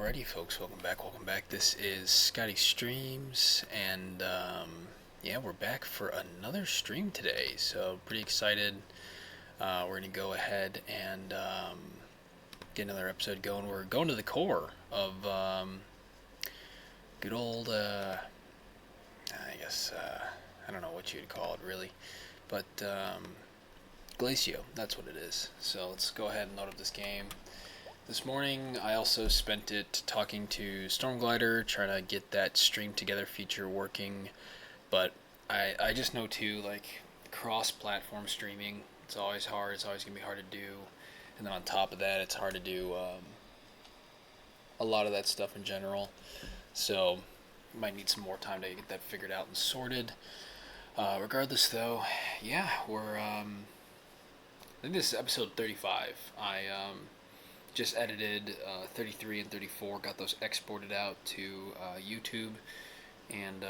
Alrighty, folks, welcome back. This is Scotty Streams, and yeah, we're back for another stream today. So pretty excited. We're gonna go ahead and get another episode going. We're going to the core of good old, I guess I don't know what you'd call it really, but GLACIO. That's what it is. So let's go ahead and load up this game. This morning, I also spent it talking to Stormglider, trying to get that stream together feature working, but I just know too, like, cross-platform streaming, it's always hard, it's always going to be hard to do, and then on top of that, it's hard to do a lot of that stuff in general, so might need some more time to get that figured out and sorted. Regardless though, yeah, we're, I think this is episode 35. I just edited 33 and 34, got those exported out to YouTube, and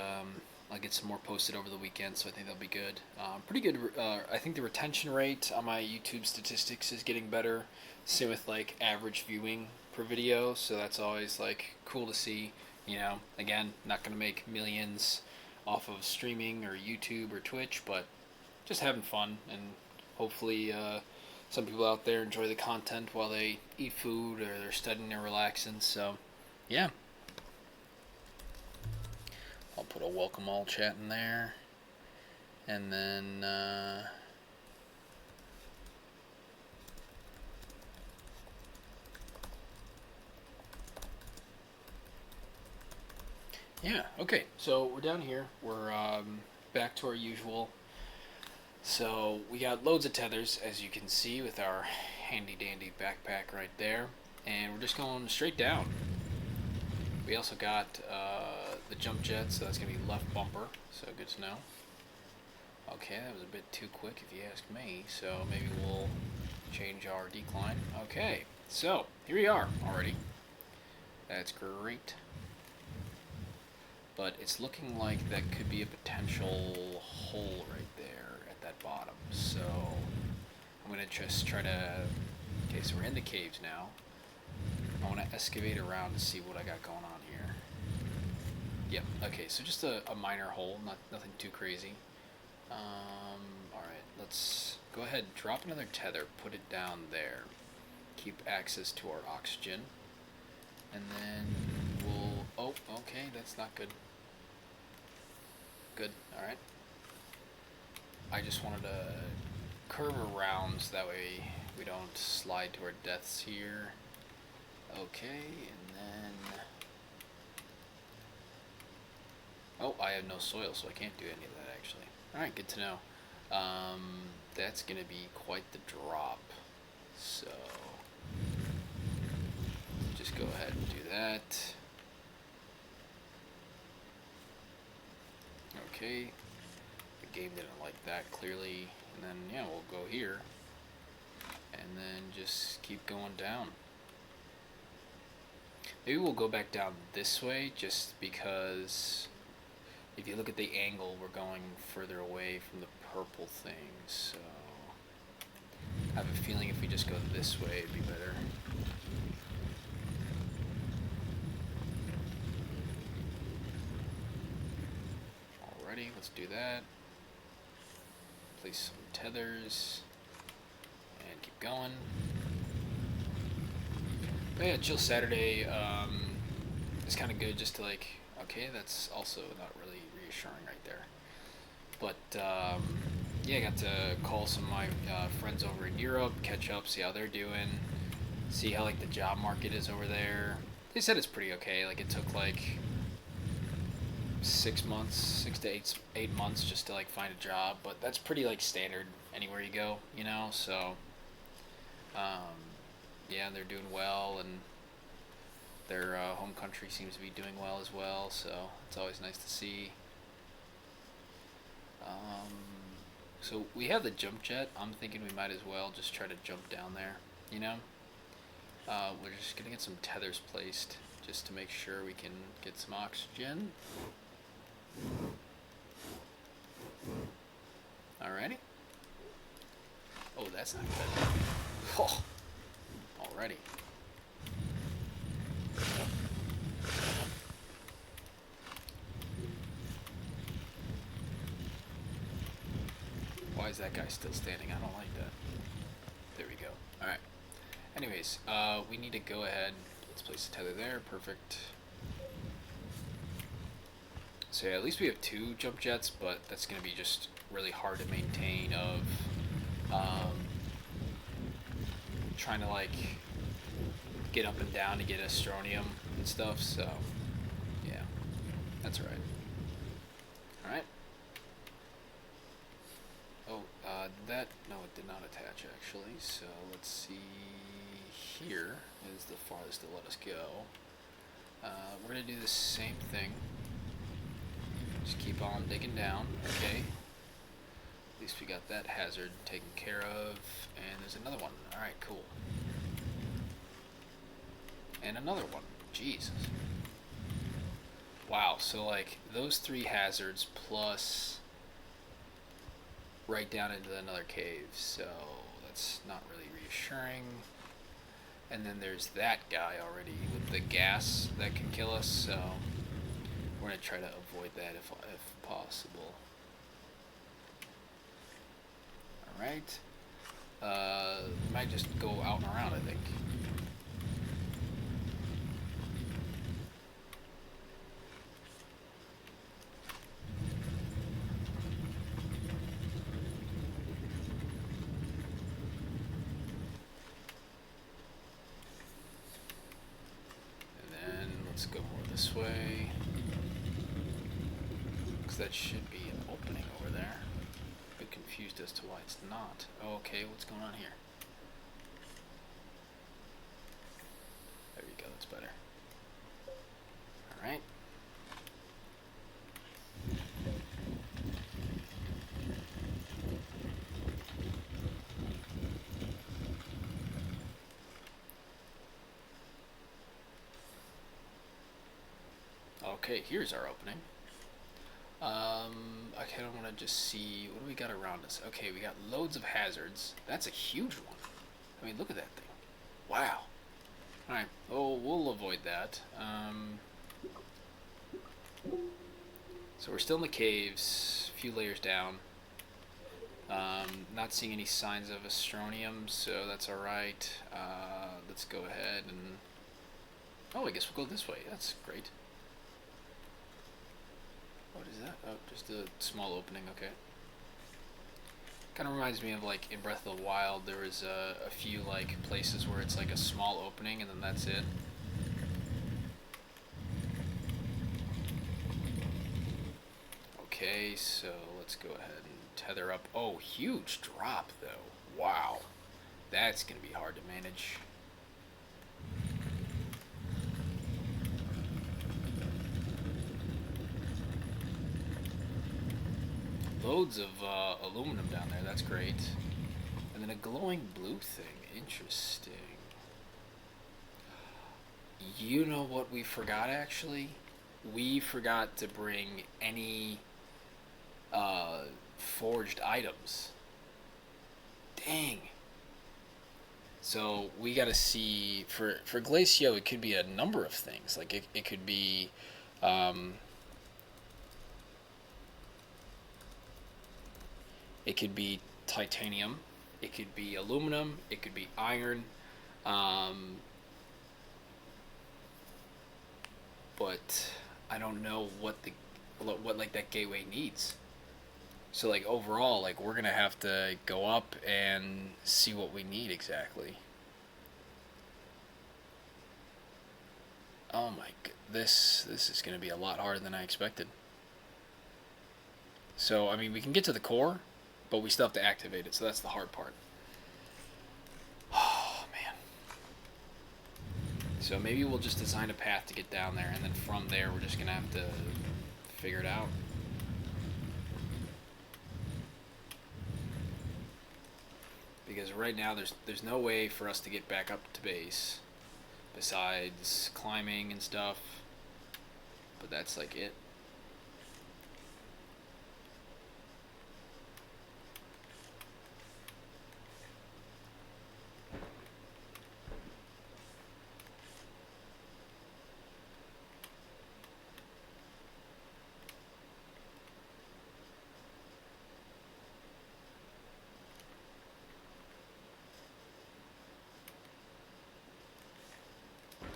I'll get some more posted over the weekend, so I think that'll be good. Pretty good. I think the retention rate on my YouTube statistics is getting better. Same with like average viewing per video, so that's always like cool to see. You know, again, not gonna make millions off of streaming or YouTube or Twitch, but just having fun, and hopefully some people out there enjoy the content while they eat food or they're studying or relaxing. So, yeah. I'll put a welcome all chat in there. And then, yeah, okay. So, we're down here. We're back to our usual. So we got loads of tethers, as you can see, with our handy dandy backpack right there, and we're just going straight down. We also got the jump jet, so that's going to be left bumper, so good to know. Okay, that was a bit too quick if you ask me, so maybe we'll change our decline. Okay, so here we are already. That's great. But it's looking like that could be a potential hole right there at that bottom. So I'm going to just try to... Okay, so we're in the caves now. I want to excavate around to see what I got going on here. Yep, okay, so just a minor hole, nothing too crazy. Alright, let's go ahead, drop another tether, put it down there. Keep access to our oxygen. And then we'll... Oh, okay, that's not good. Good, alright. I just wanted to curve around so that way we don't slide to our deaths here. Okay, and then... Oh, I have no soil, so I can't do any of that actually. Alright, good to know. That's gonna be quite the drop. So... just go ahead and do that. Okay, the game didn't like that clearly, and then yeah, we'll go here and then just keep going down. Maybe we'll go back down this way just because if you look at the angle, we're going further away from the purple thing, so I have a feeling if we just go this way it'd be better. Let's do that. Place some tethers and keep going. But yeah, chill Saturday is kind of good just to like, okay, that's also not really reassuring right there. But yeah, I got to call some of my friends over in Europe, catch up, see how they're doing, see how like the job market is over there. They said it's pretty okay. Like it took like 6 months, 6 to 8 months just to like find a job, but that's pretty like standard anywhere you go, you know. So yeah, they're doing well, and their home country seems to be doing well as well, so it's always nice to see. So we have the jump jet. I'm thinking we might as well just try to jump down there, you know. We're just gonna get some tethers placed just to make sure we can get some oxygen. Alrighty. Oh, that's not good. Oh, alrighty. Why is that guy still standing? I don't like that. There we go. Alright. Anyways, we need to go ahead. Let's place the tether there. Perfect. So yeah, at least we have 2 jump jets, but that's going to be just really hard to maintain of trying to like get up and down to get Astronium and stuff, so yeah, that's alright. Alright. Oh, that, no, it did not attach actually, so let's see, here is the farthest to let us go. We're going to do the same thing. Just keep on digging down, okay. At least we got that hazard taken care of, and there's another one. Alright, cool. And another one. Jesus. Wow, so like those 3 hazards plus right down into another cave, so that's not really reassuring. And then there's that guy already with the gas that can kill us, so we're going to try to avoid that if possible. Alright. Might just go out and around, I think. Let's go more this way, because that should be an opening over there. A bit confused as to why it's not. Oh, okay, what's going on here? There we go, that's better. Alright. Okay, here's our opening. I kind of want to just see, what do we got around us? Okay, we got loads of hazards. That's a huge one. I mean, look at that thing. Wow. Alright, oh, we'll avoid that. So we're still in the caves, a few layers down. Not seeing any signs of Astronium, so that's alright. Let's go ahead and... Oh, I guess we'll go this way. That's great. What is that? Oh, just a small opening, okay. Kind of reminds me of like in Breath of the Wild, there was a few like places where it's like a small opening and then that's it. Okay, so let's go ahead and tether up. Oh, huge drop though. Wow. That's going to be hard to manage. Loads of aluminum down there, that's great. And then a glowing blue thing, interesting. You know what we forgot actually? We forgot to bring any forged items. Dang. So we gotta see, for GLACIO it could be a number of things. Like it could be it could be titanium, it could be aluminum, it could be iron, but I don't know what like that gateway needs. So like overall, like we're gonna have to go up and see what we need exactly. Oh my god, this is gonna be a lot harder than I expected. So I mean, we can get to the core, but we still have to activate it, so that's the hard part. Oh, man. So maybe we'll just design a path to get down there, and then from there we're just going to have to figure it out. Because right now there's no way for us to get back up to base besides climbing and stuff. But that's like it.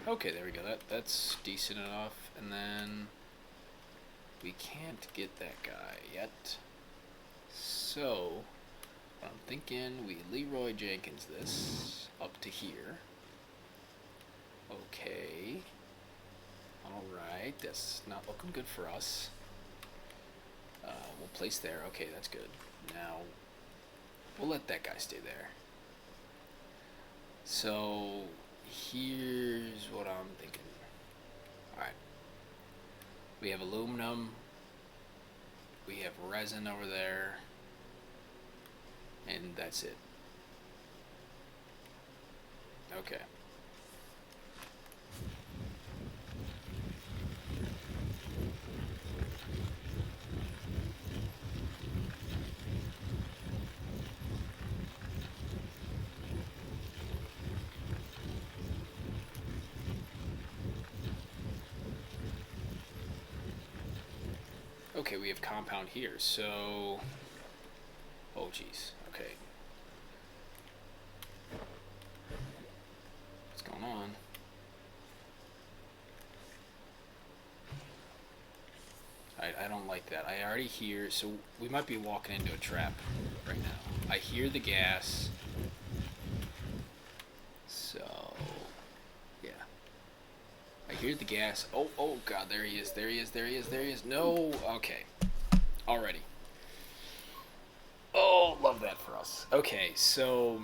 Okay, there we go. That's decent enough. And then we can't get that guy yet. So I'm thinking we Leroy Jenkins this up to here. Okay. Alright, that's not looking good for us. We'll place there. Okay, that's good. Now, we'll let that guy stay there. So, here's what I'm thinking. Alright. We have aluminum. We have resin over there. And that's it. Okay. Okay, we have compound here, so... Oh, jeez. Okay. What's going on? I don't like that. I already hear... So, we might be walking into a trap right now. I hear the gas. So... Yeah. I hear the gas. Oh, God, there he is. There he is. No! Okay. Already. Oh, love that for us. Okay, so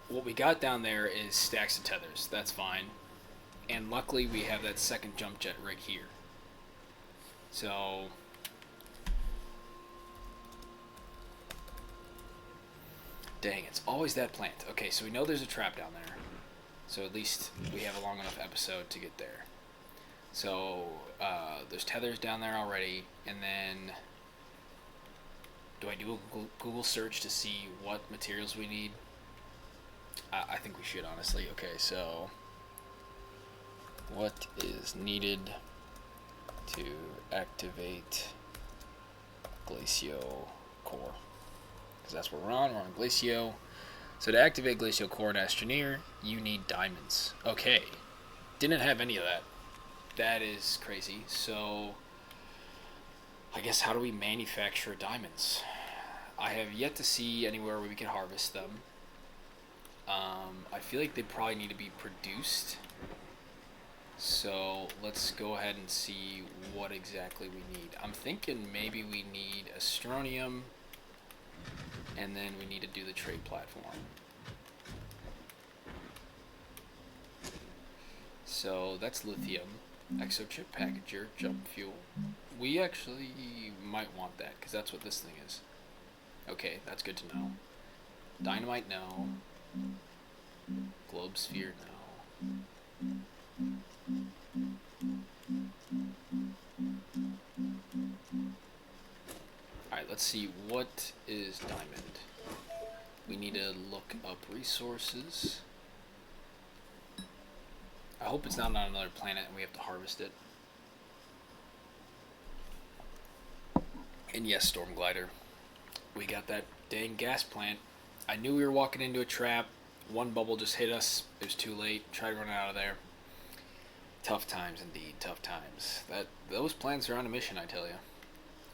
what we got down there is stacks of tethers. That's fine. And luckily we have that second jump jet rig here. So dang, it's always that plant. Okay, so we know there's a trap down there. So at least we have a long enough episode to get there. So there's tethers down there already, and then do I do a Google search to see what materials we need? I think we should, honestly. Okay, so what is needed to activate GLACIO core? Because that's what we're on. We're on GLACIO. So to activate GLACIO core in Astroneer, you need diamonds. Okay. Didn't have any of that. That is crazy. So I guess how do we manufacture diamonds? I have yet to see anywhere where we can harvest them. I feel like they probably need to be produced. So let's go ahead and see what exactly we need. I'm thinking maybe we need Astronium, and then we need to do the trade platform. So that's lithium, exochip packager, jump fuel. We actually might want that because that's what this thing is. Okay, that's good to know. Dynamite, no. Globe sphere, no. Alright, let's see. What is diamond? We need to look up resources. I hope it's not on another planet and we have to harvest it. And yes, Storm Glider. We got that dang gas plant. I knew we were walking into a trap. One bubble just hit us. It was too late. Tried to run out of there. Tough times indeed. Tough times. Those plants are on a mission, I tell you.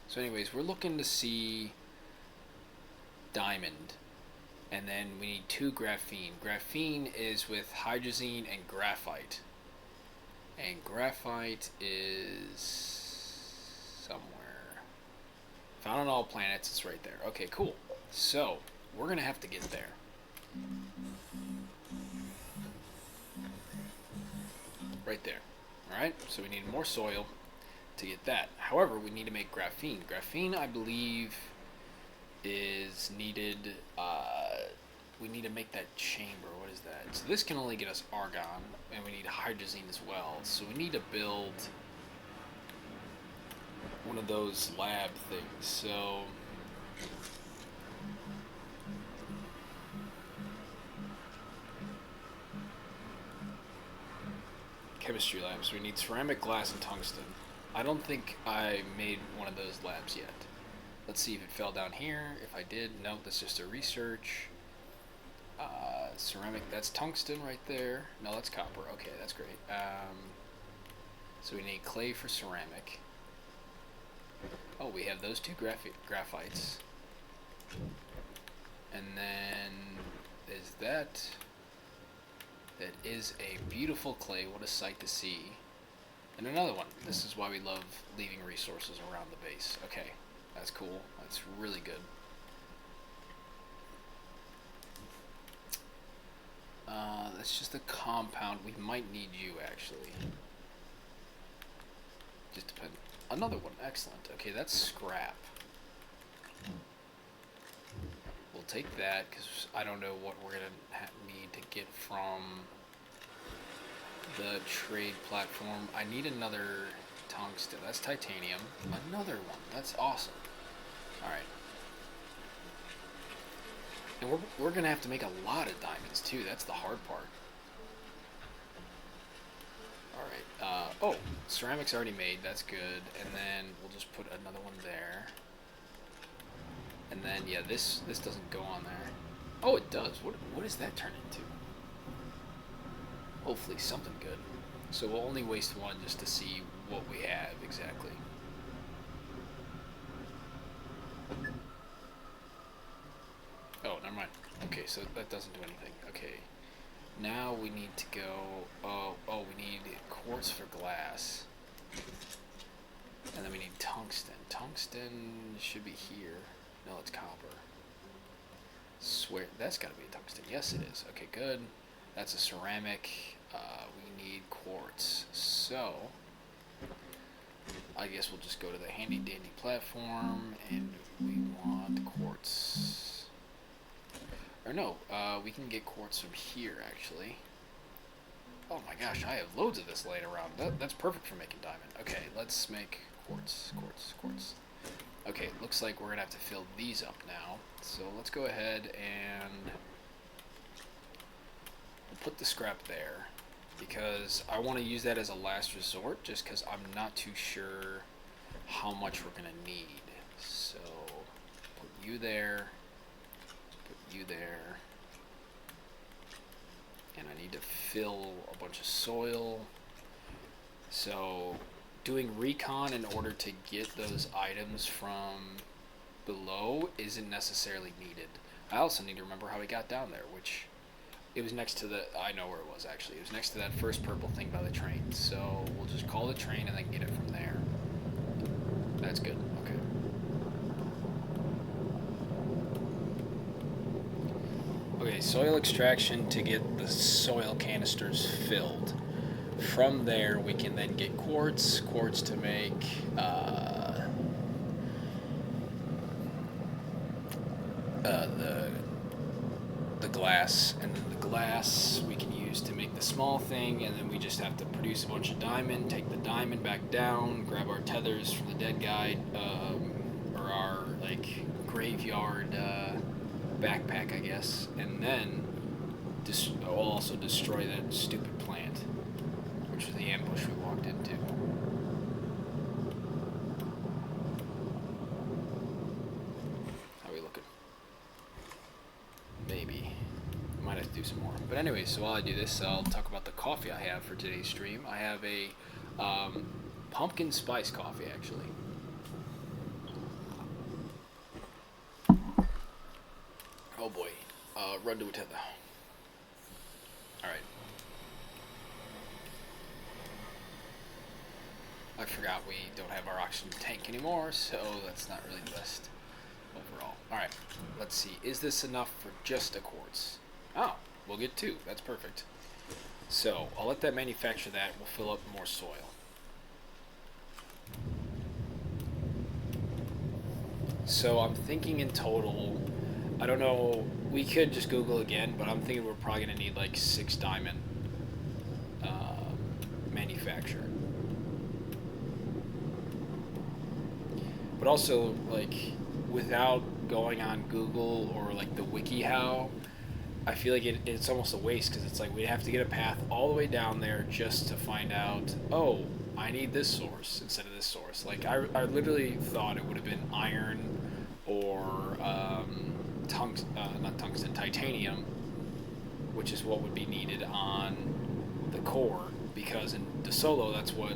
So anyways, we're looking to see diamond. And then we need 2 graphene. Graphene is with hydrazine and graphite. And graphite is somewhere. Found on all planets. It's right there. Okay, cool. So, we're going to have to get there. Right there. Alright, so we need more soil to get that. However, we need to make graphene. Graphene, I believe, is needed. We need to make that chamber. What is that? So this can only get us argon, and we need hydrazine as well. So we need to build one of those lab things. So chemistry labs. We need ceramic, glass, and tungsten. I don't think I made one of those labs yet. Let's see if it fell down here. If I did, no, that's just a research. Ceramic, that's tungsten right there. No, that's copper. Okay, that's great. So we need clay for ceramic. Oh, we have those two graphites. And then is that is a beautiful clay. What a sight to see. And another one. This is why we love leaving resources around the base. Okay, that's cool. That's really good. That's just a compound. We might need you, actually. Just depend. Another one. Excellent. Okay, that's scrap. We'll take that, because I don't know what we're going to need to get from the trade platform. I need another tungsten. That's titanium. Another one. That's awesome. Alright. And we're going to have to make a lot of diamonds, too. That's the hard part. Alright. Oh, ceramic's already made. That's good. And then we'll just put another one there. And then, yeah, this doesn't go on there. Oh, it does. What does that turn into? Hopefully something good. So we'll only waste one just to see what we have exactly. Oh, never mind. Okay, so that doesn't do anything. Okay. Now we need to go... Oh, we need quartz for glass. And then we need tungsten. Tungsten should be here. No, it's copper. Swear, that's got to be tungsten. Yes, it is. Okay, good. That's a ceramic. We need quartz. So, I guess we'll just go to the handy dandy platform, and we want quartz. Or no, we can get quartz from here, actually. Oh my gosh, I have loads of this laying around. That's perfect for making diamond. Okay, let's make quartz. Okay, looks like we're going to have to fill these up now. So let's go ahead and we'll put the scrap there, because I want to use that as a last resort, just because I'm not too sure how much we're going to need. So put you there, put you there, and I need to fill a bunch of soil. So doing recon in order to get those items from below isn't necessarily needed. I also need to remember how we got down there, which it was next to the... I know where it was, actually. It was next to that first purple thing by the train. So we'll just call the train and then get it from there. That's good. Okay. Okay, soil extraction to get the soil canisters filled. From there, we can then get quartz to make the glass, and then the glass we can use to make the small thing, and then we just have to produce a bunch of diamond, take the diamond back down, grab our tethers from the dead guy, or our graveyard backpack, I guess, and then I'll also destroy that stupid plant, which was the ambush we walked into. How are we looking? Maybe. Might have to do some more. But anyway, so while I do this, I'll talk about the coffee I have for today's stream. I have a pumpkin spice coffee, actually. Oh boy. Run to a tether. Alright. I forgot we don't have our oxygen tank anymore, so that's not really the best overall. Alright, let's see. Is this enough for just a quartz? Oh, we'll get two. That's perfect. So, I'll let that manufacture that. We'll fill up more soil. So, I'm thinking in total, I don't know, we could just Google again, but I'm thinking we're probably going to need like 6 diamond manufacture. But also, like, without going on Google or like the WikiHow, I feel like it's almost a waste, because it's like we'd have to get a path all the way down there just to find out, oh, I need this source instead of this source. Like, I literally thought it would have been iron or not tungsten, titanium, which is what would be needed on the core, because in the Solo, that's what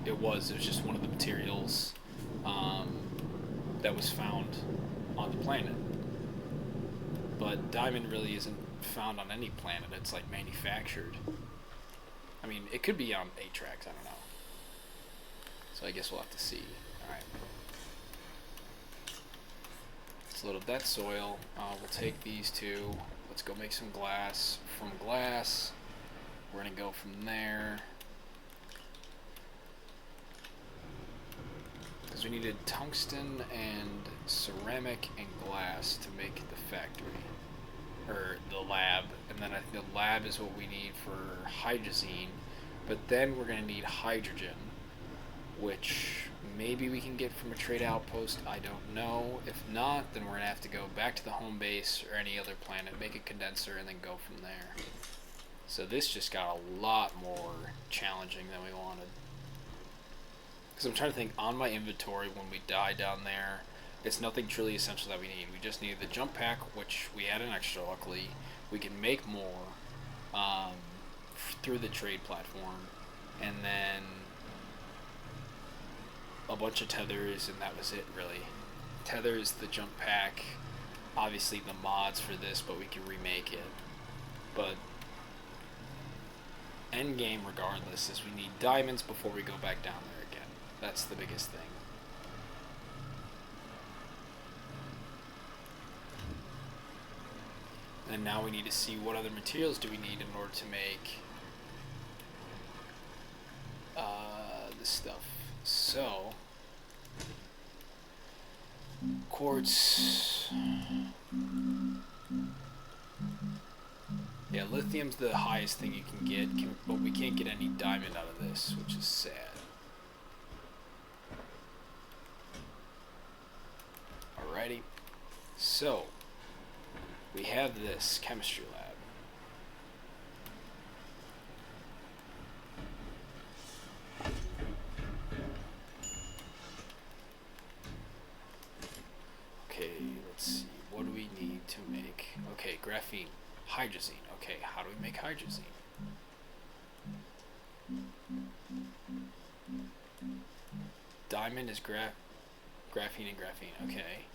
it was. It was just one of the materials that was found on the planet. But diamond really isn't found on any planet. It's like manufactured. I mean, it could be on Atrax, I don't know. So I guess we'll have to see. Alright. Let's load up that soil. We'll take these two. Let's go make some glass. From glass, we're going to go from there. Because we needed tungsten and ceramic and glass to make the factory. Or the lab. And then I think the lab is what we need for hydrazine. But then we're going to need hydrogen, which maybe we can get from a trade outpost. I don't know. If not, then we're going to have to go back to the home base or any other planet, make a condenser, and then go from there. So this just got a lot more challenging than we wanted. Because I'm trying to think, on my inventory when we die down there, it's nothing truly essential that we need. We just need the jump pack, which we had an extra, luckily. We can make more through the trade platform. And then a bunch of tethers, and that was it, really. Tethers, the jump pack, obviously the mods for this, but we can remake it. But end game, regardless, is we need diamonds before we go back down there again. That's the biggest thing. And now we need to see what other materials do we need in order to make this stuff. So, quartz. Yeah, lithium's the highest thing you can get, but we can't get any diamond out of this, which is sad. Alrighty. So, we have this chemistry lab. Okay, let's see. What do we need to make? Okay, graphene. Hydrazine. Okay, how do we make hydrazine? Diamond is graphene and graphene. Okay.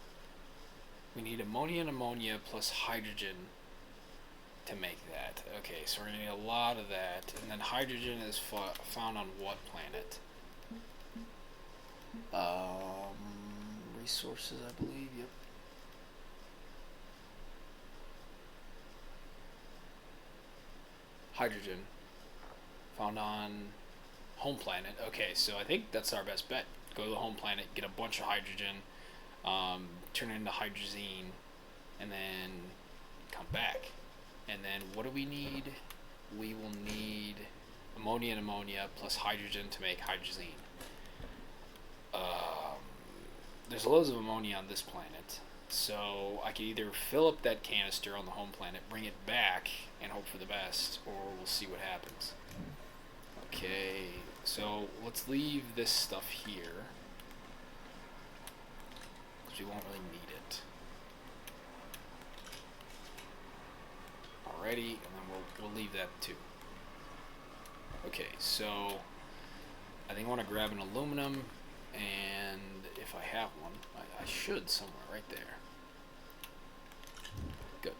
We need ammonia and ammonia plus hydrogen to make that. Okay, so we're going to need a lot of that. And then hydrogen is found on what planet? Resources, I believe. Yep. Hydrogen found on home planet. Okay, so I think that's our best bet. Go to the home planet, get a bunch of hydrogen, turn it into hydrazine, and then come back. And then what do we need? We will need ammonia and ammonia plus hydrogen to make hydrazine. There's loads of ammonia on this planet, so I could either fill up that canister on the home planet, bring it back, and hope for the best, or we'll see what happens. Okay, so let's leave this stuff here, because we won't really need it. Alrighty, and then we'll leave that too. Okay, so I think I want to grab an aluminum, and if I have one, I should somewhere right there. Good.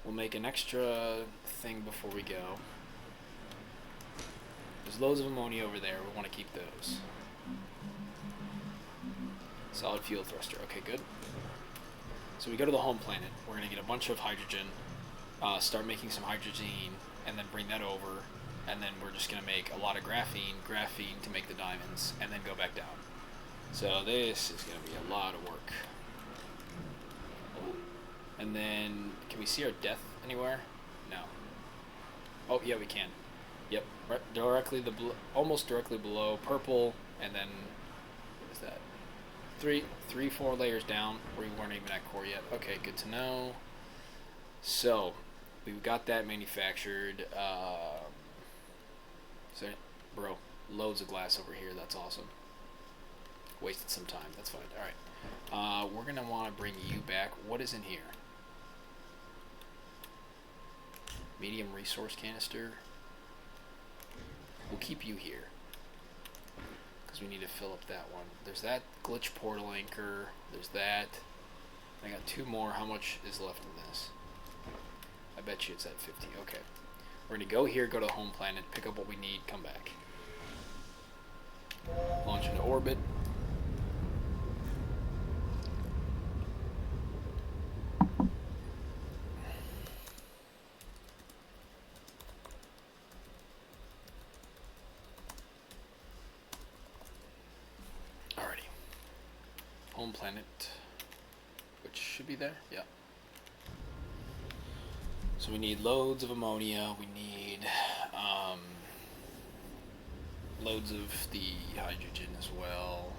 We'll make an extra thing before we go. There's loads of ammonia over there. We want to keep those. Solid fuel thruster. Okay, good. So we go to the home planet. We're going to get a bunch of hydrogen, start making some hydrazine, and then bring that over. And then we're just going to make a lot of graphene to make the diamonds, and then go back down. So this is going to be a lot of work. And then, can we see our death anywhere? No. Oh, yeah, we can. Yep, right directly almost directly below purple, and then what is that? Three, 4 layers down. We weren't even at core yet. Okay, good to know. So we've got that manufactured. So, bro, loads of glass over here. That's awesome. Wasted some time. That's fine. All right. We're gonna want to bring you back. What is in here? Medium resource canister. We'll keep you here, because we need to fill up that one. There's that glitch portal anchor. There's that. I got 2 more. How much is left in this? I bet you it's at 50. Okay. We're going to go here, go to the home planet, pick up what we need, come back. Launch into orbit. Alrighty. Home planet, which should be there. Yeah. So we need loads of ammonia. We need loads of the hydrogen as well.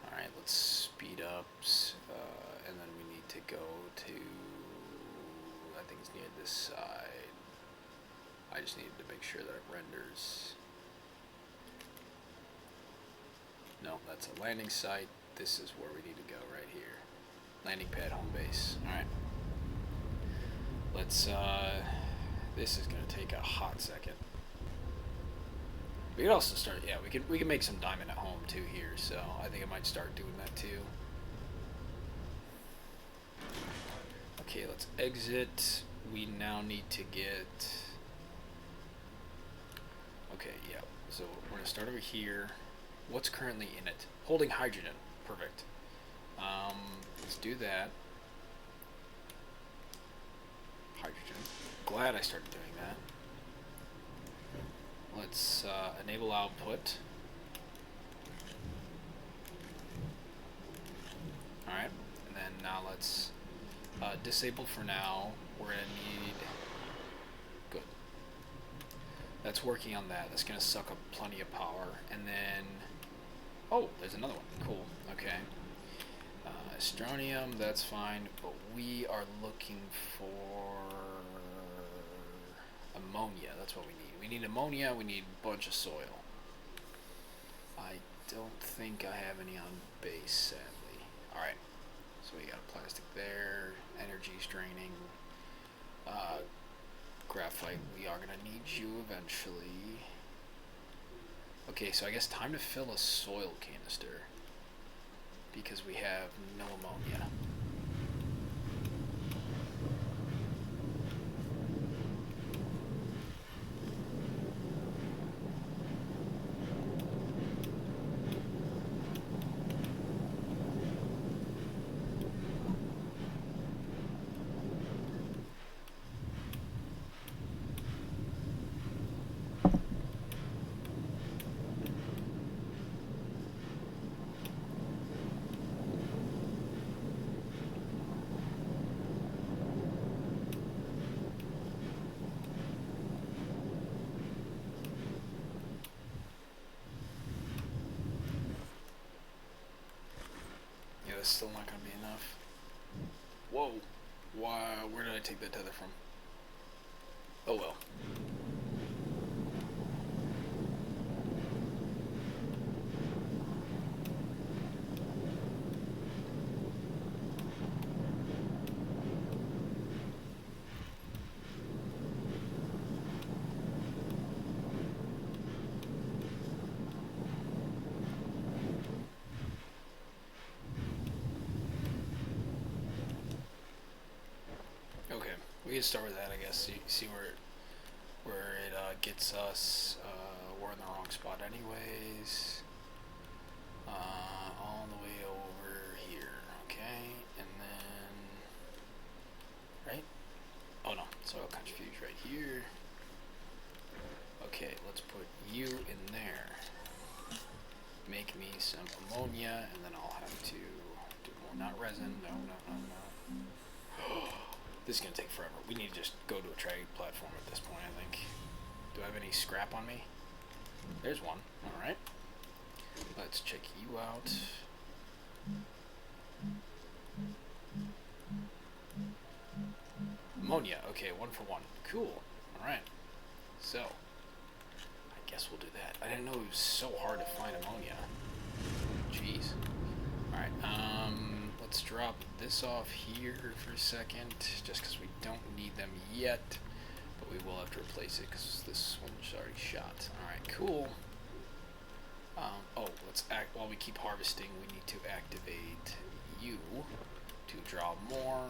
Alright, let's speed up. And then we need to go to, I think it's near this side. I just needed to make sure that it renders. No, that's a landing site. This is where we need to go right here. Landing pad, home base. Alright. Let's, this is going to take a hot second. We could also start, yeah, we can make some diamond at home too here, so I think I might start doing that too. Okay, let's exit. We now need to get, okay, yeah, so we're going to start over here. What's currently in it? Holding hydrogen. Perfect. Let's do that. Hydrogen. Glad I started doing that. Let's enable output. Alright, and then now let's disable for now. We're going to need... Good. That's working on that. That's going to suck up plenty of power. And then... Oh, there's another one. Cool. Okay. Astronium, that's fine. But we are looking for ammonia. That's what we need. We need ammonia. We need a bunch of soil. I don't think I have any on base, sadly. Alright. So we got plastic there. Energy straining. Graphite. We are going to need you eventually. Okay, so I guess time to fill a soil canister, because we have no ammonia. That's still not going to be enough. Whoa. Why? Where did I take that tether from? Oh well. We can start with that, I guess. See where it gets us. We're in the wrong spot, anyways. All the way over here, okay, and then right. Oh no, soil centrifuge right here. Okay, let's put you in there. Make me some ammonia, and then I'll have to do more. Not resin. No. This is going to take forever. We need to just go to a trade platform at this point, I think. Do I have any scrap on me? There's one. Alright. Let's check you out. Ammonia. Okay, 1 for 1. Cool. Alright. So, I guess we'll do that. I didn't know it was so hard to find ammonia. Jeez. Alright, let's drop this off here for a second, just because we don't need them yet, but we will have to replace it because this one's already shot. Alright, cool. Oh, let's act, while we keep harvesting, we need to activate you to draw more,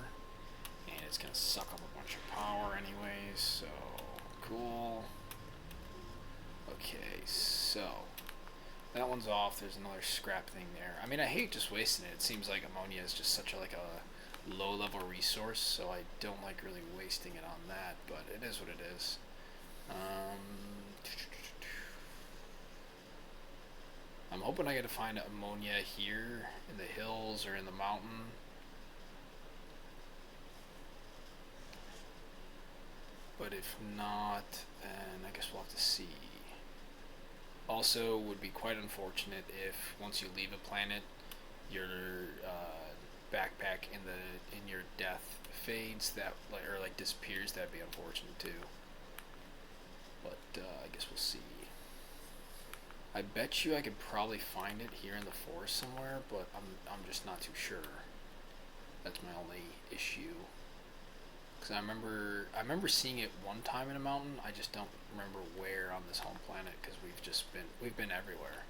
and it's going to suck up a bunch of power anyways, so cool. Okay, so that one's off. There's another scrap thing there. I mean, I hate just wasting it. It seems like ammonia is just such a, like a low-level resource, so I don't like really wasting it on that, but it is what it is. I'm hoping I get to find ammonia here in the hills or in the mountain. But if not, then I guess we'll have to see. Also, would be quite unfortunate if once you leave a planet, your backpack in your death fades, that or like disappears. That'd be unfortunate too. But I guess we'll see. I bet you I could probably find it here in the forest somewhere, but I'm just not too sure. That's my only issue. Because I remember seeing it one time in a mountain. I just don't remember where on this home planet, because we've been everywhere.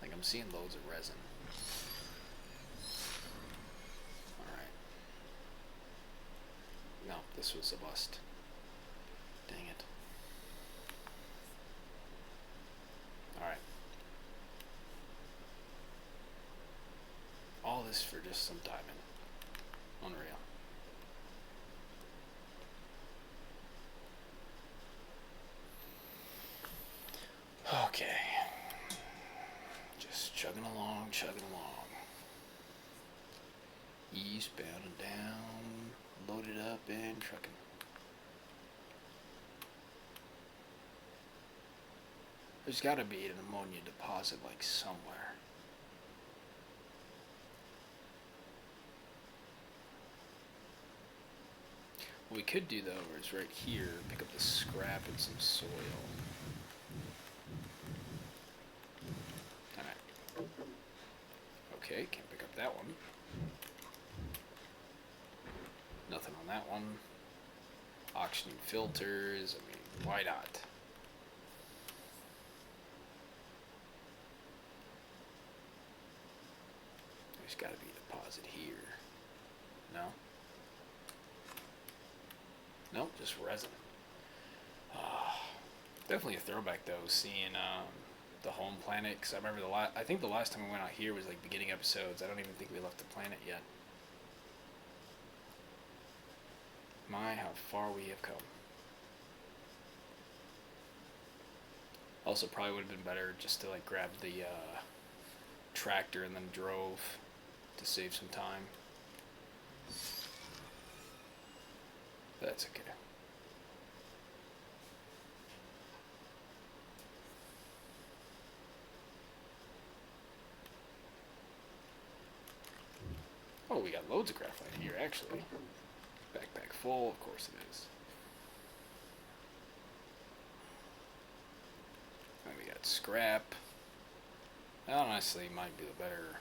Like, I'm seeing loads of resin. Alright. No, this was a bust. Dang it. Alright. All this for just some diamond. Unreal. Okay. Just chugging along, chugging along. Eastbound and down, loaded up and trucking. There's gotta be an ammonia deposit like somewhere. What we could do though is right here, pick up the scrap and some soil. Alright. Okay, can't pick up that one. Nothing on that one. Oxygen filters, I mean, why not? There's gotta be a deposit here. No? Nope, just resin. Definitely a throwback though, seeing the home planet, because I remember I think the last time we went out here was like beginning episodes. I don't even think we left the planet yet. My, how far we have come. Also, probably would have been better just to like grab the tractor and then drove to save some time. That's okay. Oh, we got loads of graphite here, actually. Backpack full, of course it is. And we got scrap. That honestly might be the better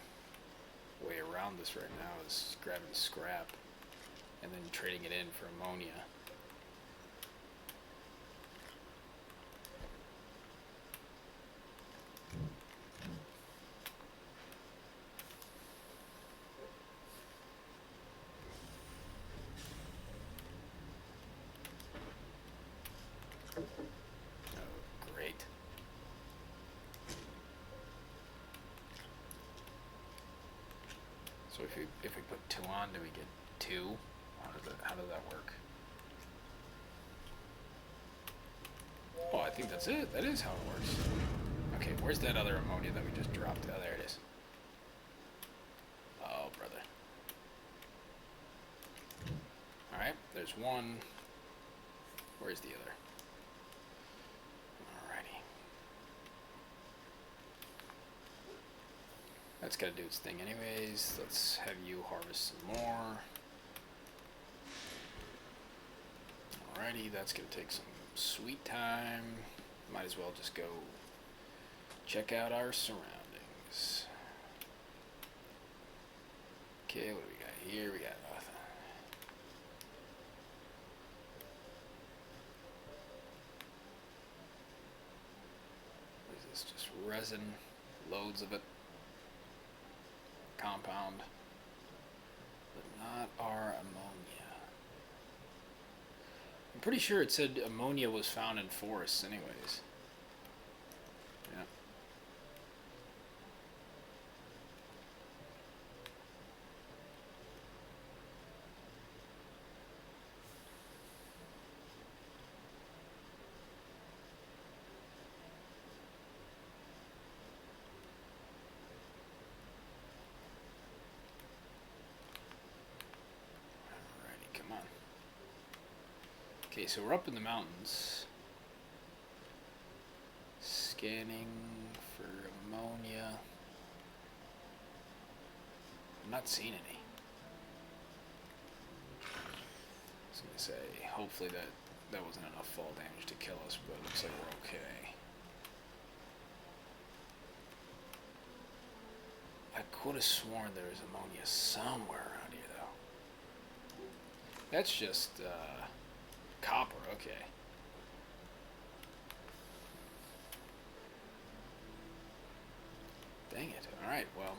way around this right now, is grabbing the scrap and then trading it in for ammonia. Oh, great. So if we put 2 on, do we get 2? How does that work? Oh, I think that's it. That is how it works. Okay, where's that other ammonia that we just dropped? Oh, there it is. Oh, brother. Alright, there's one. Where's the other? Alrighty. That's gotta do its thing anyways. Let's have you harvest some more. Alrighty, that's gonna take some sweet time. Might as well just go check out our surroundings. Okay, what do we got here? We got nothing. What is this? Just resin. Loads of it. Compound. But not our ammonia. I'm pretty sure it said ammonia was found in forests anyways. Yeah. Come on. Okay, so we're up in the mountains. Scanning for ammonia. I'm not seeing any. I was gonna say, hopefully that wasn't enough fall damage to kill us, but it looks like we're okay. I could have sworn there was ammonia somewhere around here, though. That's just copper, okay. Dang it. Alright, well.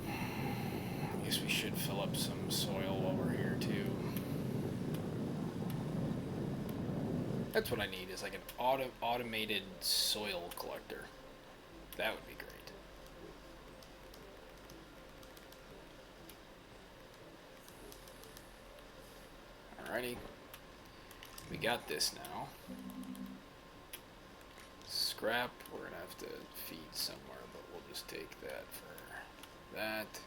I guess we should fill up some soil while we're here, too. That's what I need, is like an automated soil collector. That would be great. Alrighty. We got this now. Scrap, we're going to have to feed somewhere, but we'll just take that for that.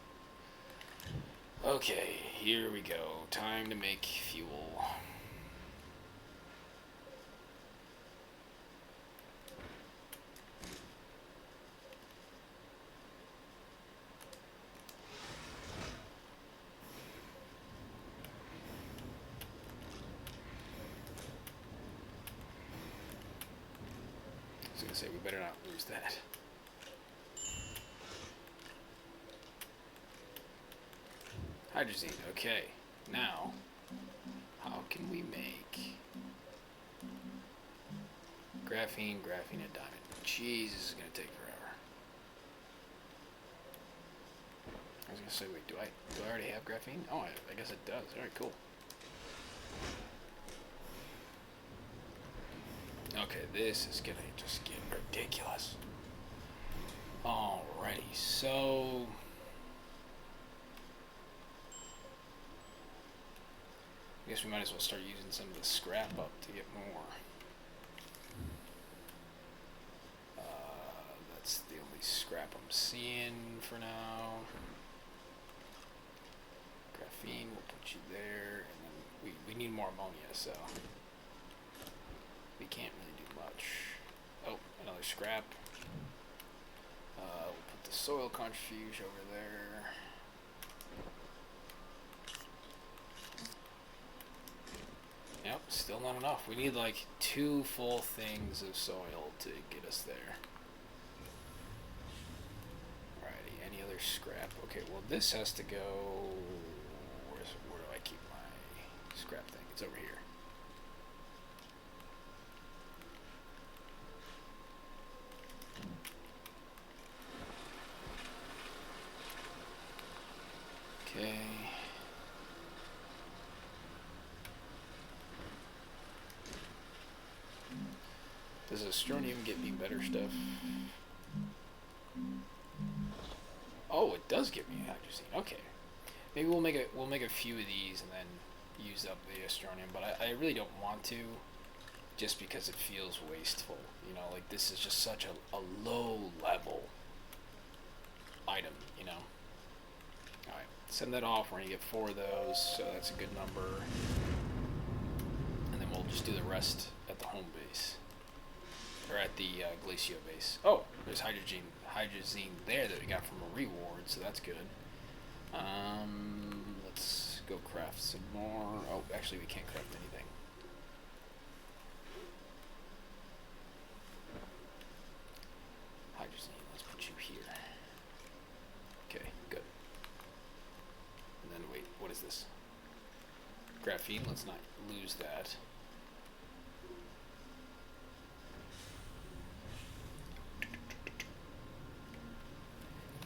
Okay, here we go. Time to make fuel. I was going to say, we better not lose that. Hydrazine, okay. Now, how can we make graphene, and diamond? Jeez, this is going to take forever. I was going to say, wait, do I already have graphene? Oh, I guess it does. Alright, cool. Okay, this is going to just get ridiculous. Alrighty, so I guess we might as well start using some of the scrap up to get more. That's the only scrap I'm seeing for now. Graphene, we'll put you there, and then we need more ammonia, so we can't really do much. Oh, another scrap. We'll put the soil centrifuge over there. Yep, still not enough. We need like 2 full things of soil to get us there. Alrighty, any other scrap? Okay, well this has to go... Where do I keep my scrap thing? It's over here. Okay. Does Astroneer get me better stuff? Oh, it does give me hydrazine. Okay, maybe we'll make a few of these and then use up the Astroneer. But I really don't want to, just because it feels wasteful. You know, like this is just such a low level item. You know. All right, send that off. We're gonna get 4 of those, so that's a good number. And then we'll just do the rest at the home base. Or at the GLACIO base. Oh, there's hydrazine there that we got from a reward, so that's good. Let's go craft some more. Oh, actually we can't craft anything. is this? Graphene, let's not lose that.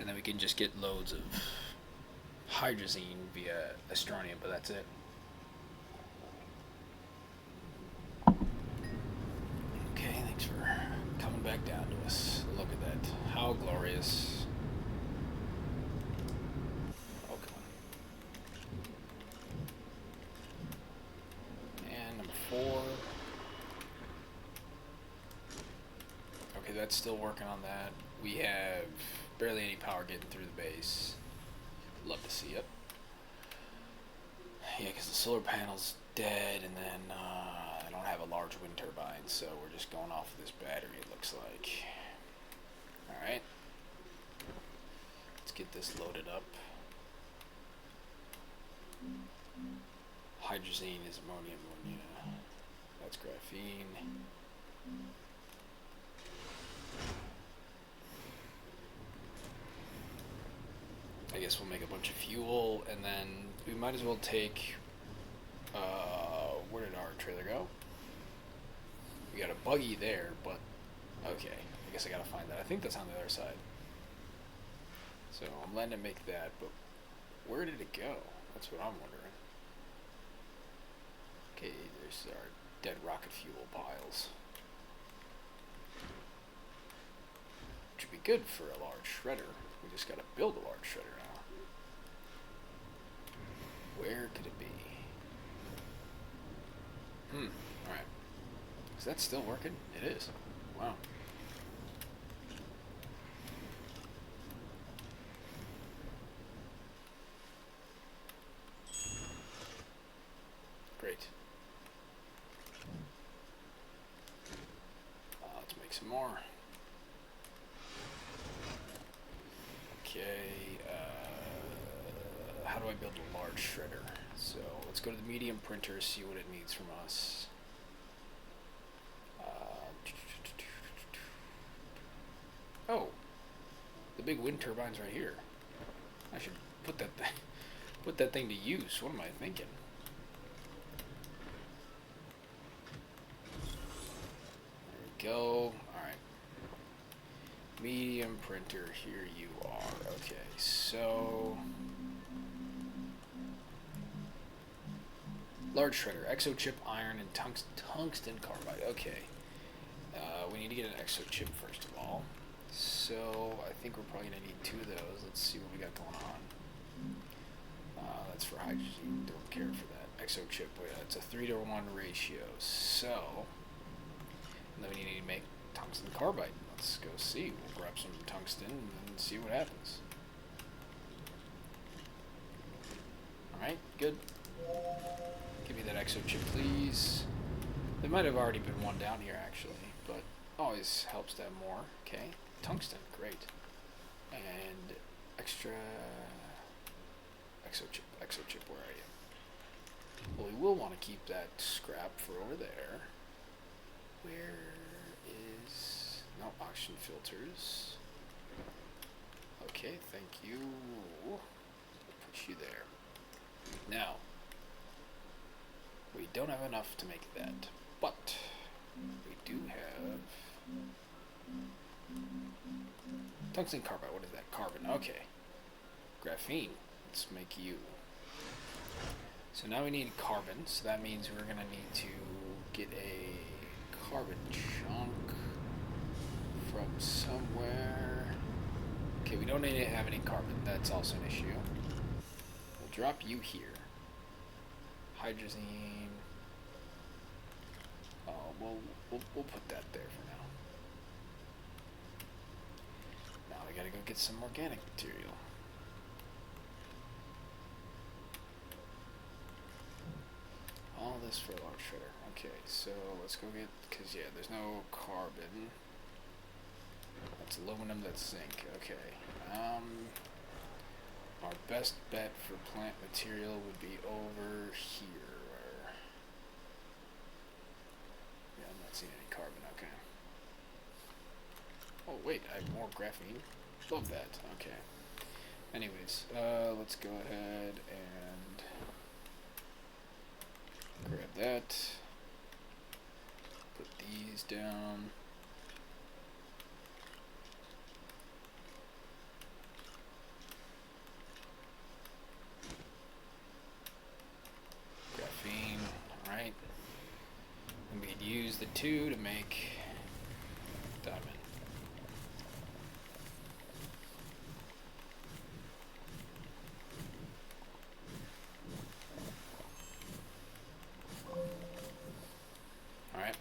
And then we can just get loads of hydrazine via Astroneer, but that's it. Okay, thanks for coming back down to us. Look at that. How glorious. Okay. And number 4. Okay, that's still working on that. We have barely any power getting through the base. Love to see it. Yeah, because the solar panel's dead, and then I don't have a large wind turbine, so we're just going off of this battery, it looks like. Alright. Let's get this loaded up. Hydrazine is ammonia. That's graphene. I guess we'll make a bunch of fuel, and then we might as well take, where did our trailer go? We got a buggy there, but, okay, I guess I gotta find that. I think that's on the other side. So I'm letting it make that, but where did it go? That's what I'm wondering. Okay, there's our dead rocket fuel piles. Which would be good for a large shredder. We just gotta build a large shredder now. Where could it be? Alright. Is that still working? It is. Wow. Great. Let's make some more. Okay, how do I build a large shredder? So let's go to the medium printer, see what it needs from us. Oh, the big wind turbine's right here. I should put that thing to use. What am I thinking? There we go. Alright. Medium printer, here you are. Okay, so large shredder, exo chip, iron, and tungsten carbide. Okay, we need to get an exo chip first of all. So I think we're probably gonna need 2 of those. Let's see what we got going on. That's for hydrogen. Don't care for that exo chip. It's a 3-to-1 ratio. So and then we need to make tungsten carbide. Let's go see. We'll grab some tungsten and see what happens. Alright, good. Give me that exo chip, please. There might have already been one down here, actually, but always helps to have more. Okay, tungsten, great. And extra exo chip, where are you? Well, we will want to keep that scrap for over there. Where is... no, oxygen filters. Okay, thank you. We'll put you there. Now, we don't have enough to make that, but we do have tungsten carbide. What is that? Carbon. Okay. Graphene. Let's make you. So now we need carbon, so that means we're going to need to get a carbon chunk from somewhere. Okay, we don't need to have any carbon. That's also an issue. We'll drop you here. Hydrazine. Oh, we'll put that there for now. Now we gotta go get some organic material. All this for a large shredder. Okay, so let's go get, because yeah, there's no carbon. That's aluminum, that's zinc. Okay. Our best bet for plant material would be over here. Where... yeah, I'm not seeing any carbon. Okay. Oh wait, I have more graphene. Love that. Okay. Anyways, let's go ahead and Grab that. Put these down. Graphene. Alright. And we'd use the two to make diamond. Alright.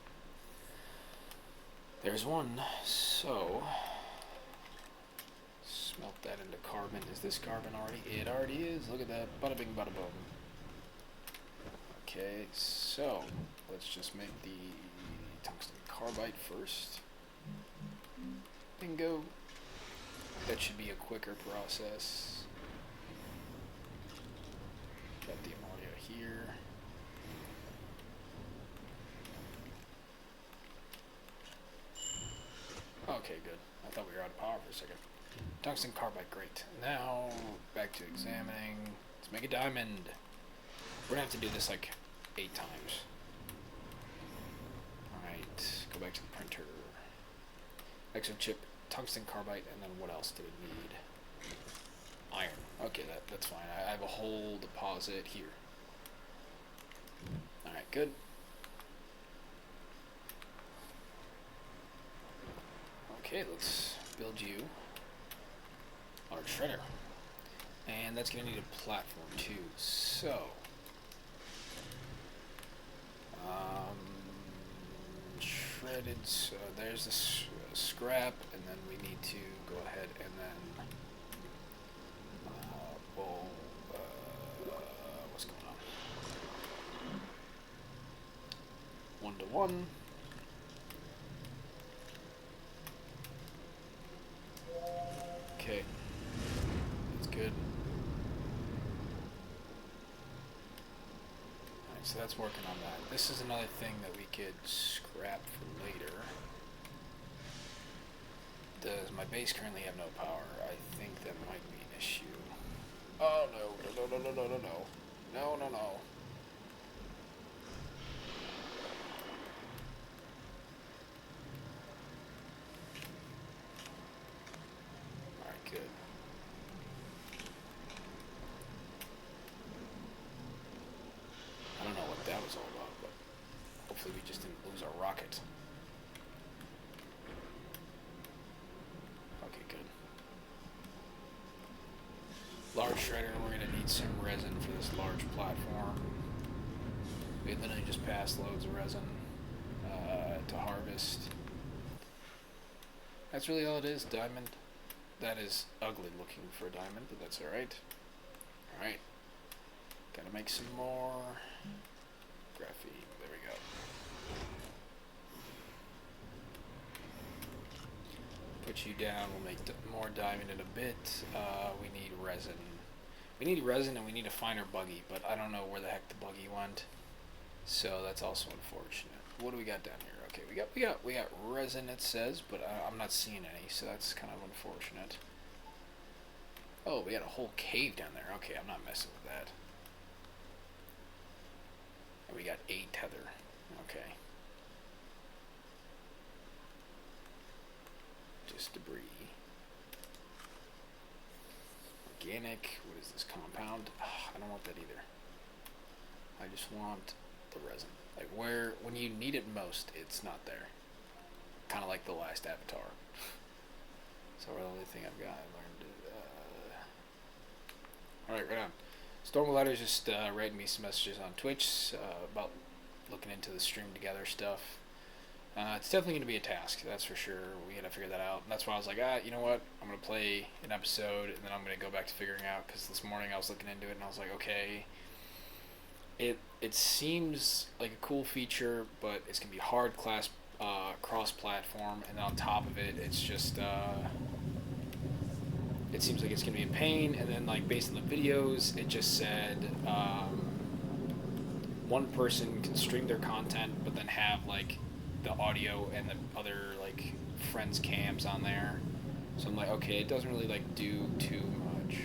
There's one. So, smelt that into carbon. Is this carbon already? It already is. Look at that. Bada bing, bada boom. Okay, so let's just make the tungsten carbide first. Bingo. That should be a quicker process. Got the ammonia here. Okay, good. I thought we were out of power for a second. Tungsten carbide, great. Now, back to examining. Let's make a diamond. We're gonna have to do this like 8 times. Alright, go back to the printer. Exo chip, tungsten carbide, and then what else did it need? Iron. Okay, that's fine. I have a whole deposit here. Alright, good. Okay, let's build you our shredder. And that's going to need a platform too. So, shredded, so there's this scrap, and then we need to go ahead and then what's going on? 1-to-1. Okay, that's good. Alright, so that's working on that. This is another thing that we could scrap for later. Does my base currently have no power? I think that might be an issue. Oh no, no, no, no, no, no, no. No, no, no. Alright, good. I don't know what that was all about, but hopefully we just didn't lose our rocket. Okay, good. Large shredder, we're going to need some resin for this large platform. We literally just passed loads of resin to harvest. That's really all it is, diamond. That is ugly looking for a diamond, but that's alright. Alright. Gotta make some more graphene. There we go. Put you down. We'll make more diamond in a bit. We need resin. We need resin and we need a finer buggy, but I don't know where the heck the buggy went. So that's also unfortunate. What do we got down here? Okay, we got resin, it says, but I'm not seeing any, so that's kind of unfortunate. Oh, we got a whole cave down there. Okay, I'm not messing with that. We got 8 tether. Okay. Just debris. Organic. What is this compound? I don't want that either. I just want the resin. Like when you need it most, it's not there. Kind of like the last avatar. So the only thing I've got, I learned. Alright, right on. Stormglider's just writing me some messages on Twitch about looking into the stream together stuff. It's definitely going to be a task, that's for sure. We got to figure that out. And that's why I was like, you know what? I'm going to play an episode, and then I'm going to go back to figuring out, because this morning I was looking into it, and I was like, okay, it seems like a cool feature, but it's going to be hard cross-platform, and then on top of it, it's just, it seems like it's going to be a pain, and then, like, based on the videos, it just said, one person can stream their content, but then have, like, the audio and the other, like, friends' cams on there. So I'm like, okay, it doesn't really, like, do too much.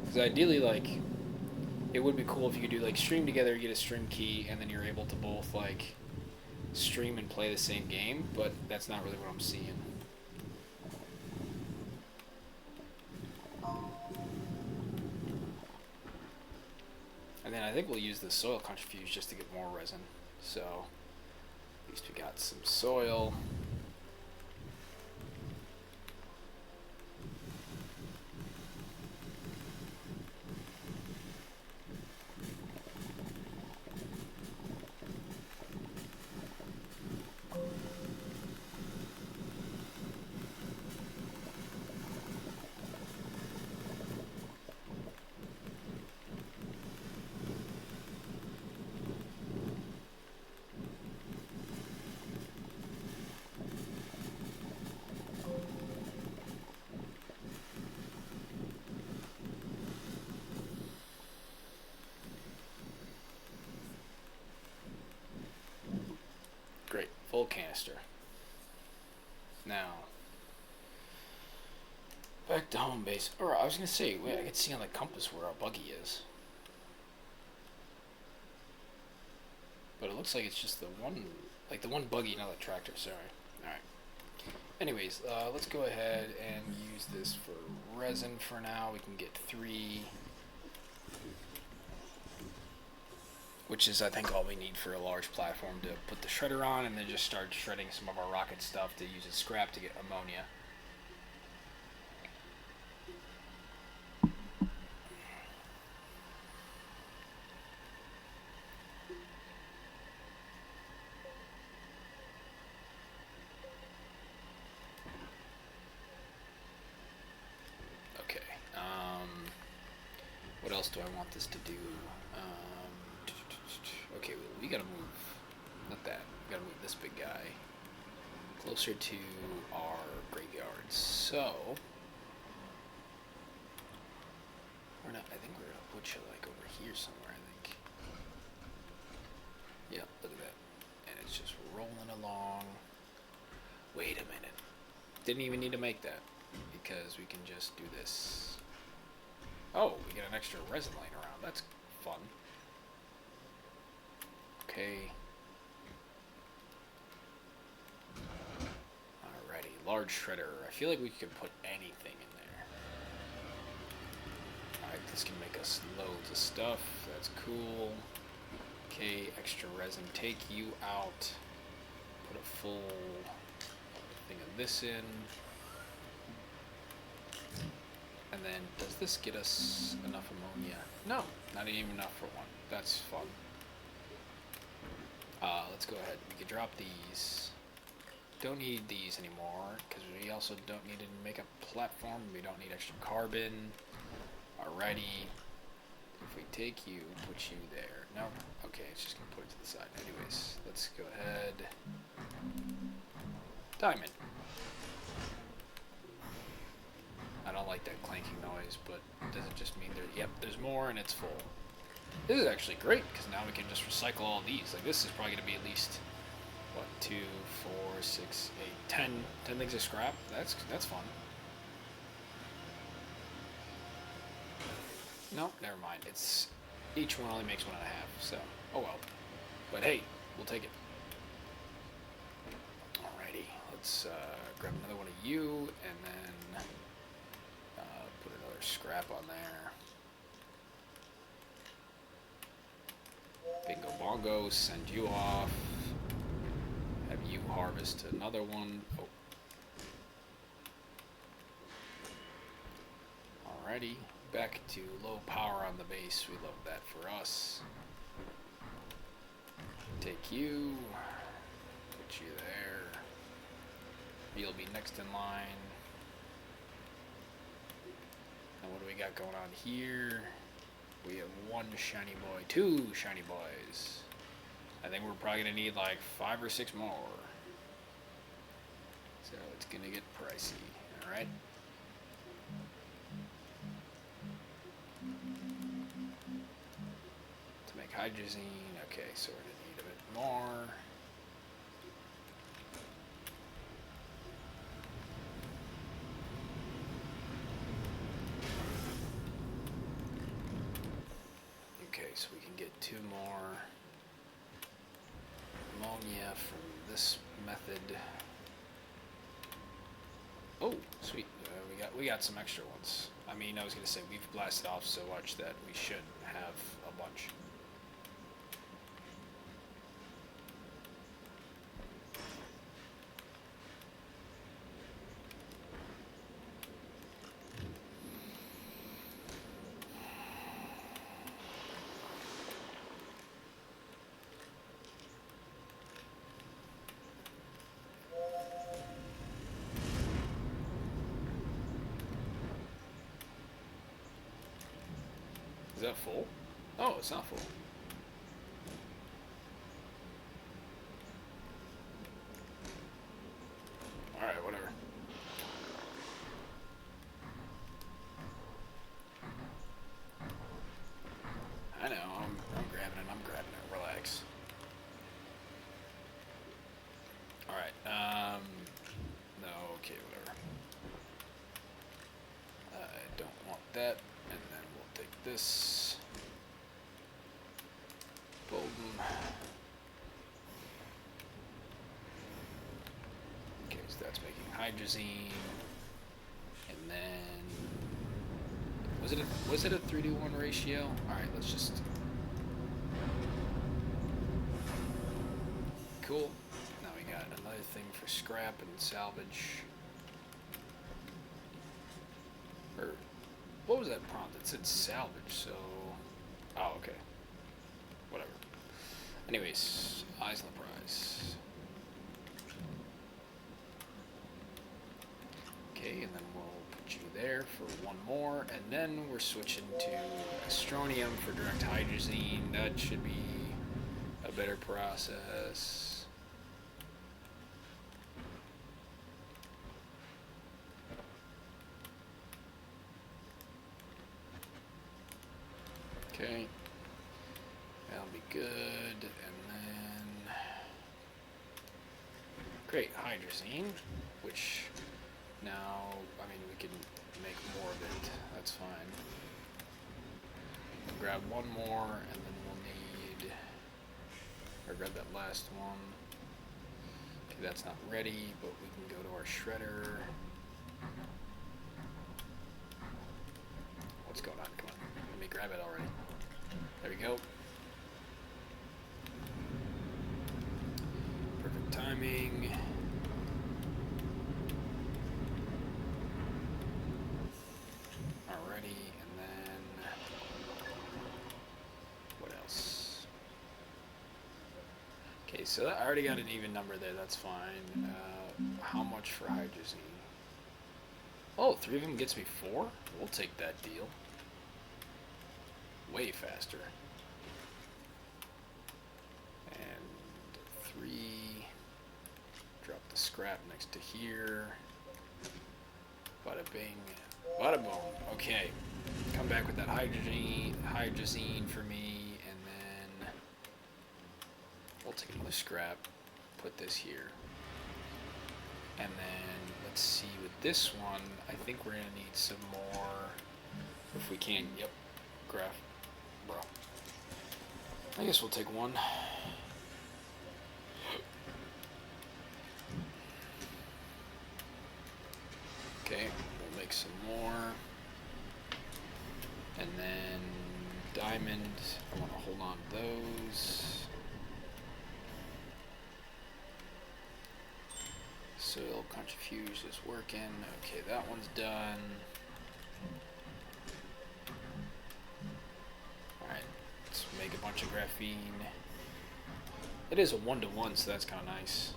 Because ideally, like, It would be cool if you could do like stream together, get a stream key, and then you're able to both like stream and play the same game, but that's not really what I'm seeing. And then I think we'll use the soil centrifuge just to get more resin. So at least we got some soil. Great, full canister. Now, back to home base. Or I was gonna say, wait, I can see on the compass where our buggy is. But it looks like it's just the one, like the one buggy, not the tractor, sorry. Alright. Anyways, let's go ahead and use this for resin for now. We can get 3, which is I think all we need for a large platform to put the shredder on, and then just start shredding some of our rocket stuff to use as scrap to get ammonia. What else do I want this to do? Okay, we gotta move, not that, we gotta move this big guy closer to our graveyard. So, we're not, I think we're gonna put you like over here somewhere, I think. Yeah, look at that. And it's just rolling along. Wait a minute. Didn't even need to make that, because we can just do this. Oh, we get an extra resin laying around. That's fun. Okay. Alrighty, large shredder. I feel like we could put anything in there. Alright, this can make us loads of stuff. That's cool. Okay, extra resin. Take you out. Put a full thing of this in. And then, does this get us enough ammonia? No, not even enough for one. That's fun. Let's go ahead. We can drop these. Don't need these anymore, because we also don't need to make a platform. We don't need extra carbon. Alrighty. If we take you, put you there. No? Okay, it's just going to put it to the side. Anyways, let's go ahead. Diamond. I don't like that clanking noise, but does it just mean yep, there's more and it's full. This is actually great, because now we can just recycle all these. Like, this is probably going to be at least, what, 2, 4, 6, 8, 10 things of scrap. That's fun. No, never mind. It's, each one only makes 1.5, so, oh well. But hey, we'll take it. Alrighty, let's grab another one of you, and then put another scrap on there. Bingo bongo, send you off. Have you harvest another one. Oh. Alrighty, back to low power on the base. We love that for us. Take you, put you there. You'll be next in line. And what do we got going on here? We have 1 shiny boy, 2 shiny boys. I think we're probably gonna need like 5 or 6 more. So it's gonna get pricey, alright? To make hydrazine, okay, so we're gonna need a bit more. 2 more ammonia from this method. Oh, sweet. We got some extra ones. I mean, I was gonna say we've blasted off so much that we should have a bunch. Is that full? Oh, it's not full. Alright, whatever. I know, I'm grabbing it, relax. Alright, no, okay, whatever. I don't want that, and then we'll take this. Boom. Okay, so that's making hydrazine, and then was it a 3-to-1 ratio? All right, let's just cool. Now we got another thing for scrap and salvage. Or what was that prompt? It said salvage, so oh, okay. Whatever. Anyways, eyes on the prize. Okay, and then we'll put you there for one more, and then we're switching to Astronium for direct hydrazine. That should be a better process. Okay. That'll be good, and then great hydrazine, which now, I mean, we can make more of it. That's fine. We'll grab one more, and then we'll need, or grab that last one. Okay, that's not ready, but we can go to our shredder. What's going on? Come on, let me grab it already. There we go. Perfect timing. Alrighty, and then what else? Okay, so I already got an even number there. That's fine. How much for hydrazine? Oh, 3 of them gets me 4? We'll take that deal. Way faster. And 3. Drop the scrap next to here. Bada bing. Bada boom. Okay. Come back with that hydrazine for me, and then we'll take another scrap. Put this here. And then let's see with this one, I think we're gonna need some more. If we can, yep. Graph. Bro. I guess we'll take one. Okay, we'll make some more. And then diamond, I want to hold on to those. Soil centrifuge is working. Okay, that one's done. Alright, let's make a bunch of graphene. It is a 1-to-1, so that's kind of nice.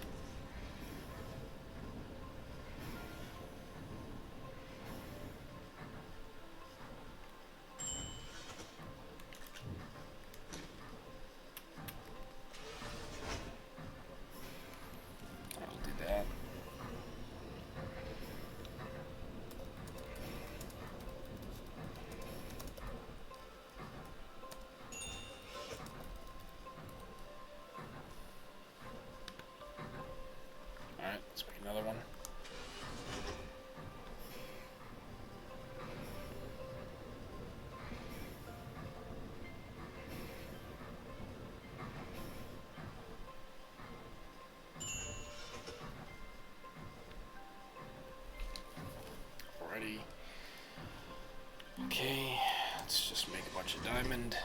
Okay, let's just make a bunch of diamond.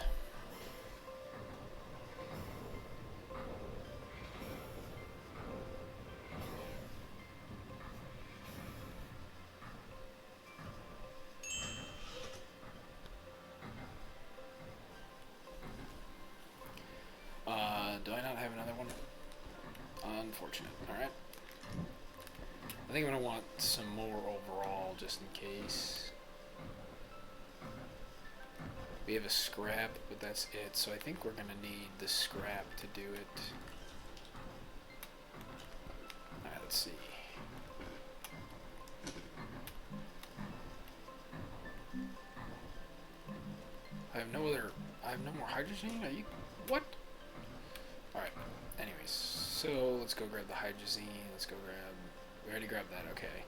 Do I not have another one? Unfortunate. Alright. I think I'm going to want some more overall, just in case. We have a scrap, but that's it. So I think we're going to need the scrap to do it. Alright, let's see. I have no more hydrogen? Are you... What? Alright, anyways. So let's go grab the hydrogen. Let's go grab... We already grabbed that, okay.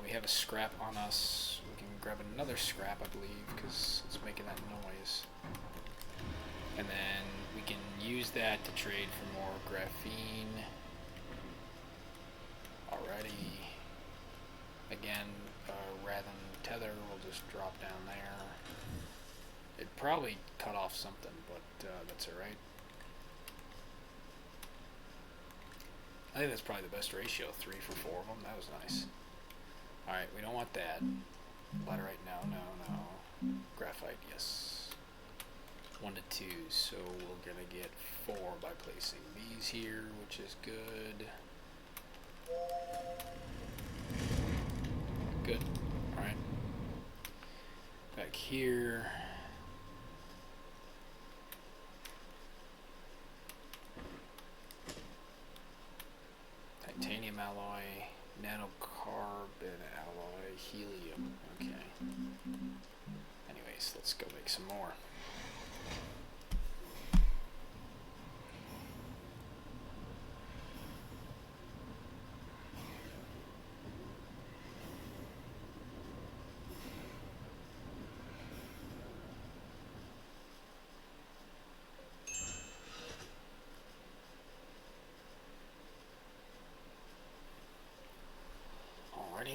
We have a scrap on us. We can grab another scrap, I believe, because it's making that noise. And then we can use that to trade for more graphene. Alrighty. Again, rather than tether, we'll just drop down there. It'd probably cut off something, but that's alright. I think that's probably the best ratio, 3 for 4 of them. That was nice. Alright, we don't want that. Laterite, no. Graphite, yes. 1 to 2, so we're gonna get 4 by placing these here, which is good. Good. Alright. Back here. Titanium alloy, nanocarbon alloy, helium. Okay. Anyways, let's go make some more.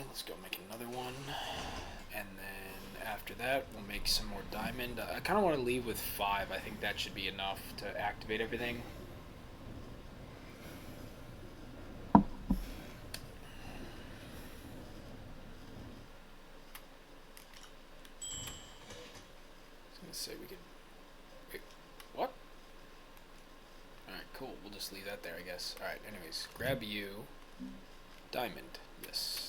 Let's go make another one, and then after that we'll make some more diamond. I kind of want to leave with 5. I think that should be enough to activate everything. I was gonna say we could... Wait, what? Alright, cool. We'll just leave that there, I guess. Alright, anyways, grab you. Diamond, yes.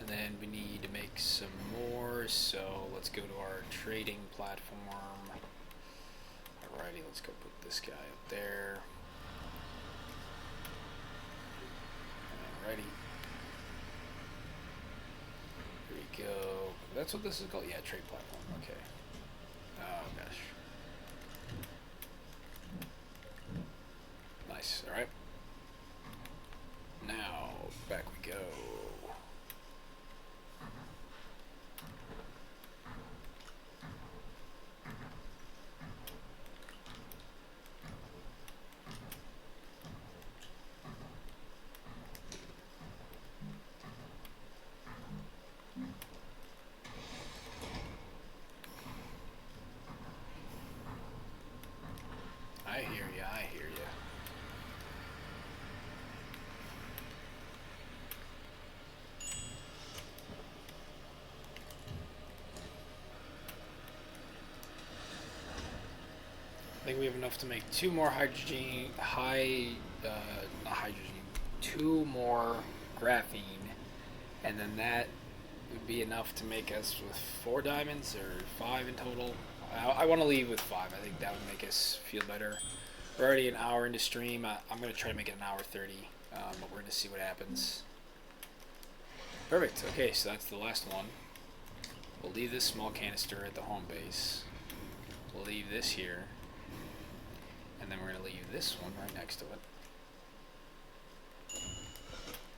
And then we need to make some more, so let's go to our trading platform. Alrighty, let's go put this guy up there. Alrighty. Here we go. That's what this is called? Yeah, trade platform. Okay. Oh, gosh. Nice. Alright. Now, back we go. I hear ya, I hear ya. I think we have enough to make 2 more hydrogen, not hydrogen, 2 more graphene, and then that would be enough to make us with 4 diamonds, or 5 in total. I want to leave with 5. I think that would make us feel better. We're already an hour into stream. I'm going to try to make it an hour 30, but we're going to see what happens. Perfect. Okay, so that's the last one. We'll leave this small canister at the home base. We'll leave this here. And then we're going to leave this one right next to it.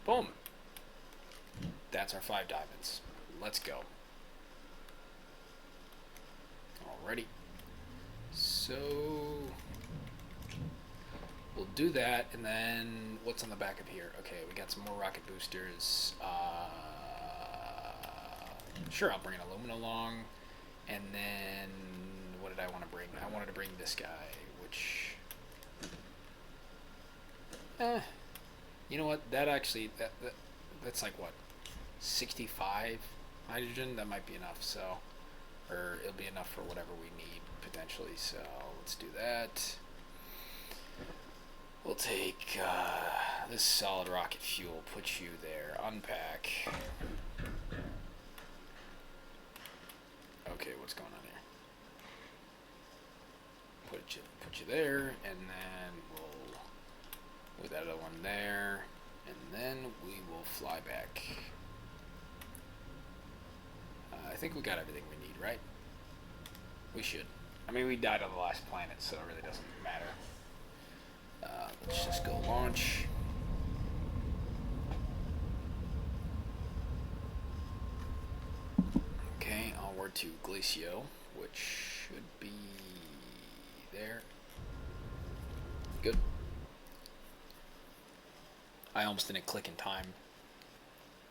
Boom. That's our 5 diamonds. Let's go. Alrighty. So we'll do that, and then what's on the back of here? Okay, we got some more rocket boosters. Sure, I'll bring an aluminum along, and then what did I want to bring? I wanted to bring this guy, which, you know what? That actually that's like what, 65 hydrogen. That might be enough. So, or it'll be enough for whatever we need potentially. So let's do that. We'll take this solid rocket fuel, put you there, unpack. Okay, what's going on here? Put you there, and then we'll put that other one there, and then we will fly back. I think we got everything we need, right? We should. I mean, we died on the last planet, so it really doesn't matter. Let's just go launch. Okay, onward to GLACIO, which should be there. Good. I almost didn't click in time,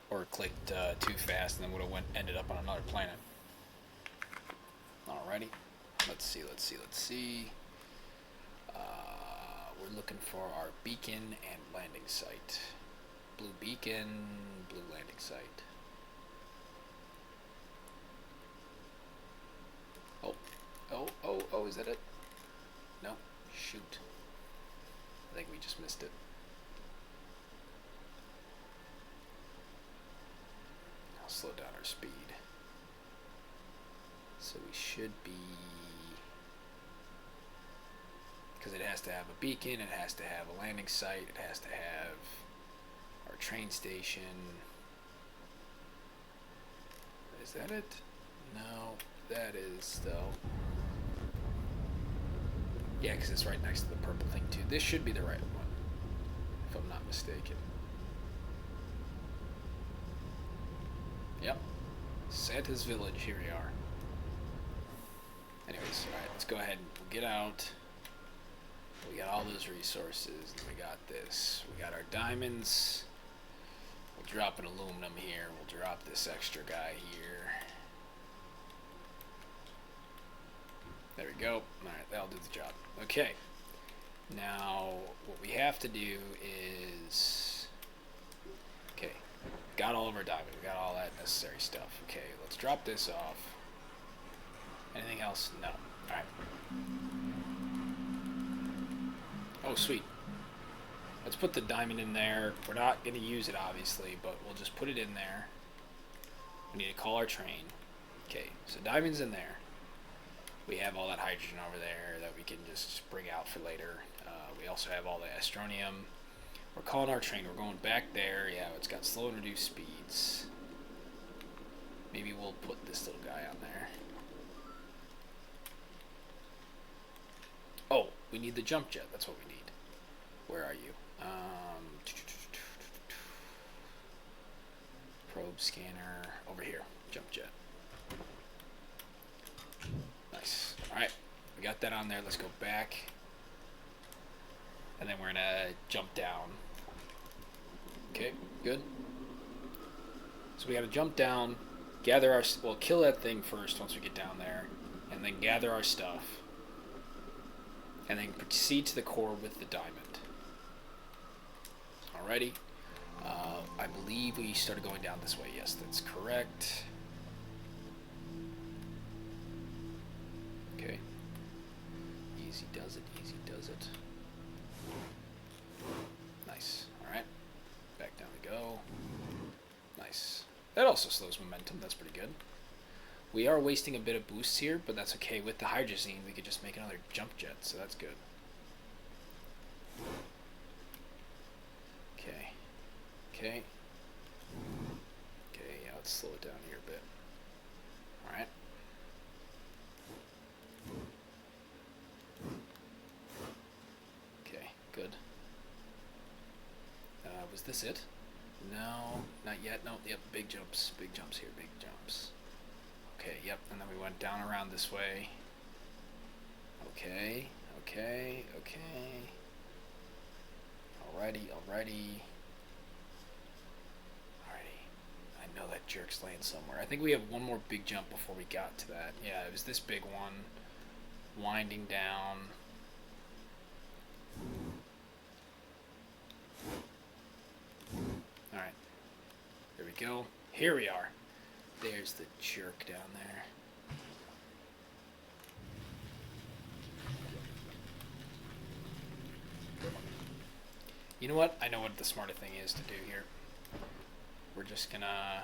or clicked too fast, and then would have ended up on another planet. Alrighty, let's see. We're looking for our beacon and landing site. Blue beacon, blue landing site. Oh, is that it? No, shoot. I think we just missed it. I'll slow down our speed. So we should be, because it has to have a beacon, it has to have a landing site, it has to have our train station. Is that it? No, that is though. Yeah, because it's right next to the purple thing too. This should be the right one, if I'm not mistaken. Yep. Santa's Village, here we are. Anyways, alright, let's go ahead and get out. We got all those resources, and we got this. We got our diamonds. We'll drop an aluminum here. We'll drop this extra guy here. There we go. Alright, that'll do the job. Okay. Now, what we have to do is... Okay. Got all of our diamond. We got all that necessary stuff. Okay, let's drop this off. Anything else? No. Alright. Oh, sweet. Let's put the diamond in there. We're not going to use it, obviously, but we'll just put it in there. We need to call our train. Okay, so diamond's in there. We have all that hydrogen over there that we can just bring out for later. We also have all the astronium. We're calling our train. We're going back there. Yeah, it's got slow and reduced speeds. Maybe we'll put this little guy on there. Oh, we need the jump jet. That's what we need. Where are you? Probe scanner. Over here. Jump jet. Nice. Alright. We got that on there. Let's go back. And then we're going to jump down. Okay, good. So we got to jump down, gather our... Well, kill that thing first once we get down there. And then gather our stuff. And then proceed to the core with the diamond. Alrighty. I believe we started going down this way. Yes, that's correct. Okay. Easy does it, easy does it. Nice. Alright. Back down we go. Nice. That also slows momentum. That's pretty good. We are wasting a bit of boosts here, but that's okay. With the hydrazine, we could just make another jump jet, so that's good. Okay. Okay. Okay, yeah, let's slow it down here a bit. Alright. Okay, good. Was this it? No, not yet. No, yep, big jumps. Big jumps here, big jumps. Okay, yep, and then we went down around this way. Okay, okay, okay. Alrighty. Alrighty. I know that jerk's laying somewhere. I think we have one more big jump before we got to that. Yeah, it was this big one. Winding down. Alright. There we go. Here we are. There's the jerk down there. You know what? I know what the smarter thing is to do here. We're just gonna...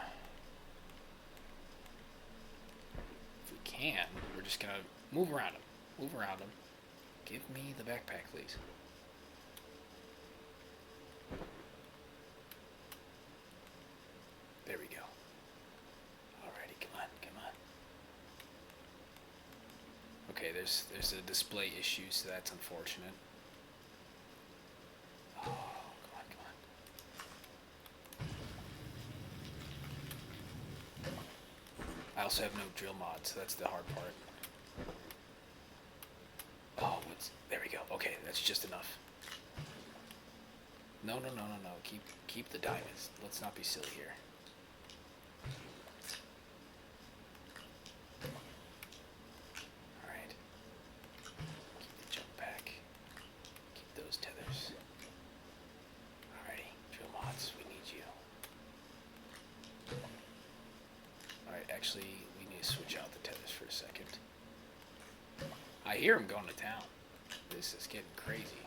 If we can, we're just gonna move around him. Move around him. Give me the backpack, please. There we go. Alrighty, come on, come on. Okay, there's a display issue, so that's unfortunate. Oh, come on, come on. I also have no drill mod, so that's the hard part. Oh, there we go. Okay, that's just enough. No. Keep the diamonds. Let's not be silly here. Alright. Keep the jump pack. Keep those tethers. Alrighty, drill mods, we need you. Alright, actually, we need to switch out the tethers for a second. I hear him going to town. This is getting crazy.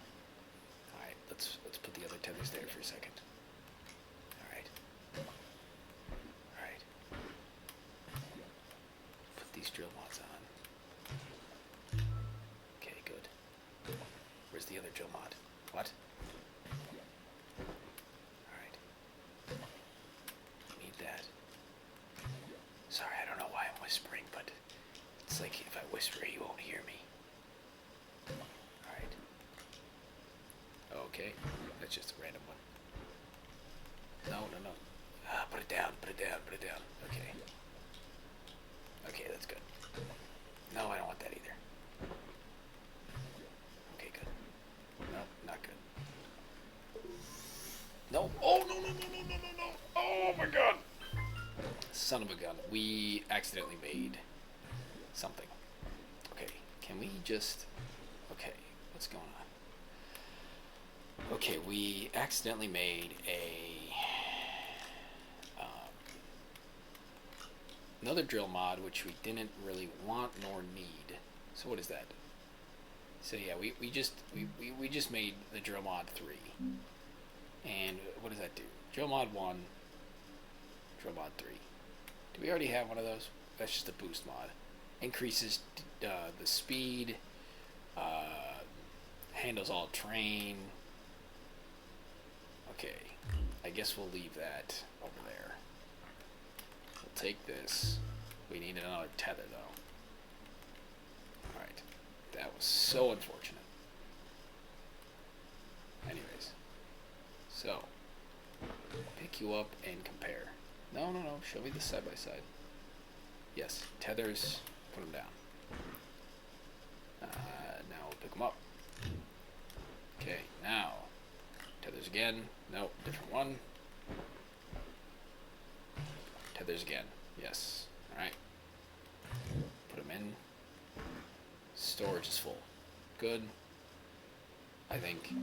Alright, let's put the other tethers there for a second. Alright. Alright. Put these drill mods on. Okay, good. Where's the other drill mod? What? Alright. Need that. Sorry, I don't know why I'm whispering, but it's like if I whisper, you won't hear me. Alright. Okay, that's just a random one. No. Put it down. Okay. Okay, that's good. No, I don't want that either. Okay, good. No, not good. No. Oh, no. Oh, my God. Son of a gun. We accidentally made something. Okay, can we just... Okay, what's going on? Okay, we accidentally made another drill mod, which we didn't really want nor need. So what is that? So yeah, we just made the drill mod 3. And what does that do? Drill mod 1, drill mod 3. Do we already have one of those? That's just a boost mod. Increases the speed, handles all terrain. Okay, I guess we'll leave that over there. We'll take this. We need another tether though. Alright, that was so unfortunate. Anyways, so, pick you up and compare. No, show me the side by side. Yes, tethers, put them down. Now we'll pick them up. Okay, now, tethers again. Nope, different one. Tethers again. Yes. Alright. Put them in. Storage is full. Good. I think.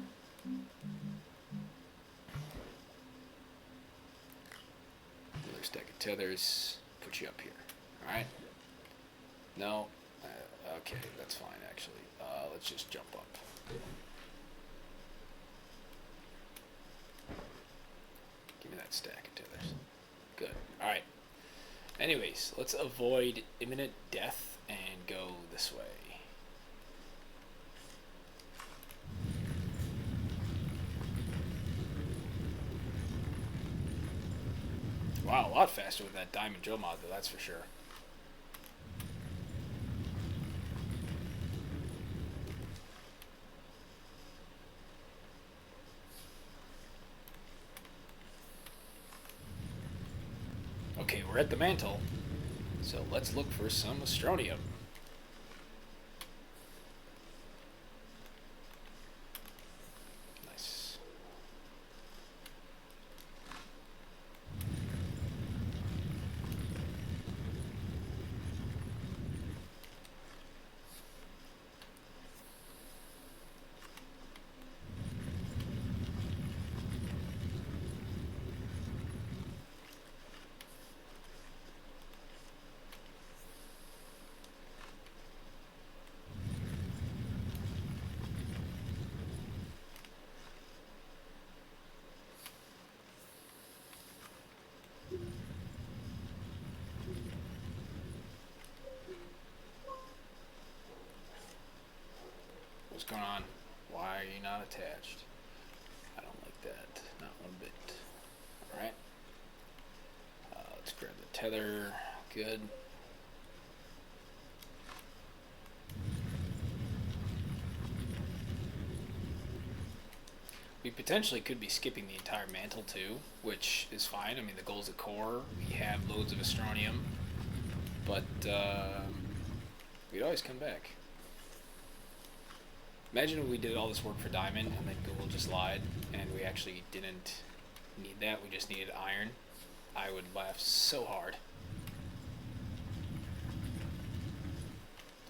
Another stack of tethers. Put you up here. Alright. No. Okay, that's fine actually. Let's just jump up. Give me that stack of tethers. Good. Alright. Anyways, let's avoid imminent death and go this way. Wow, a lot faster with that diamond drill mod though, that's for sure. Okay, we're at the mantle, so let's look for some astronium. Nice. going on? Why are you not attached? I don't like that. Not one bit. Alright. Let's grab the tether. Good. We potentially could be skipping the entire mantle too, which is fine. I mean, the goal's a core. We have loads of Astronium. But we'd always come back. Imagine if we did all this work for Diamond and then Google just lied and we actually didn't need that. We just needed iron. I would laugh so hard.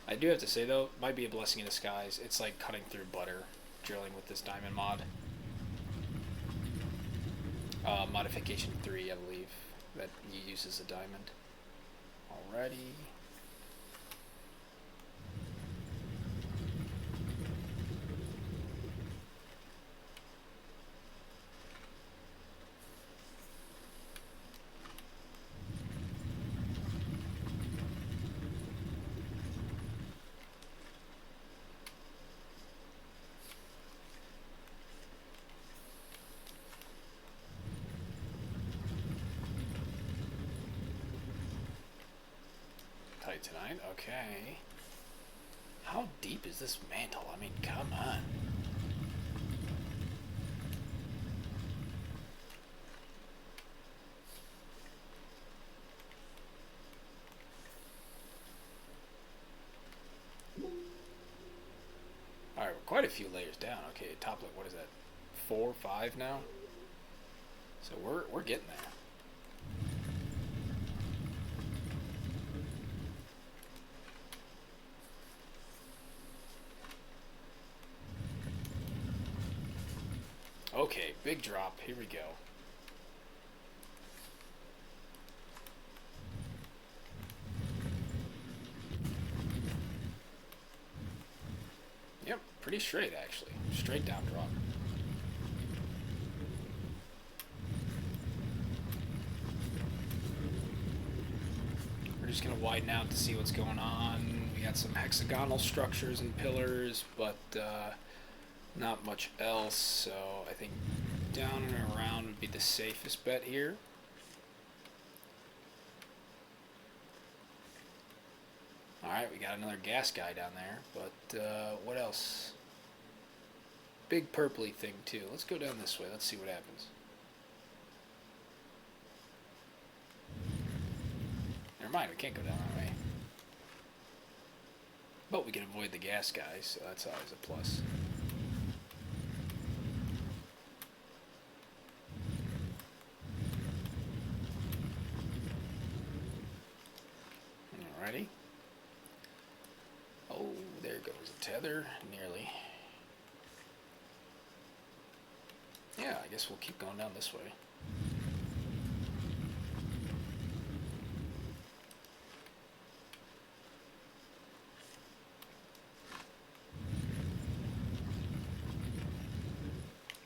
I do have to say though, it might be a blessing in disguise. It's like cutting through butter, drilling with this Diamond mod. Modification 3, I believe, that uses a diamond. Alrighty. Tonight, okay. How deep is this mantle? I mean, come on. Alright, we're quite a few layers down. Okay, top like, what is that? 4, 5 now? So we're getting there. Okay, big drop. Here we go. Yep, pretty straight actually. Straight down drop. We're just gonna widen out to see what's going on. We got some hexagonal structures and pillars, but not much else, so I think down and around would be the safest bet here. Alright, we got another gas guy down there, but what else? Big purpley thing too. Let's go down this way, let's see what happens. Never mind, we can't go down that way. But we can avoid the gas guys, so that's always a plus. Alrighty. Oh, there goes the tether, nearly. Yeah, I guess we'll keep going down this way.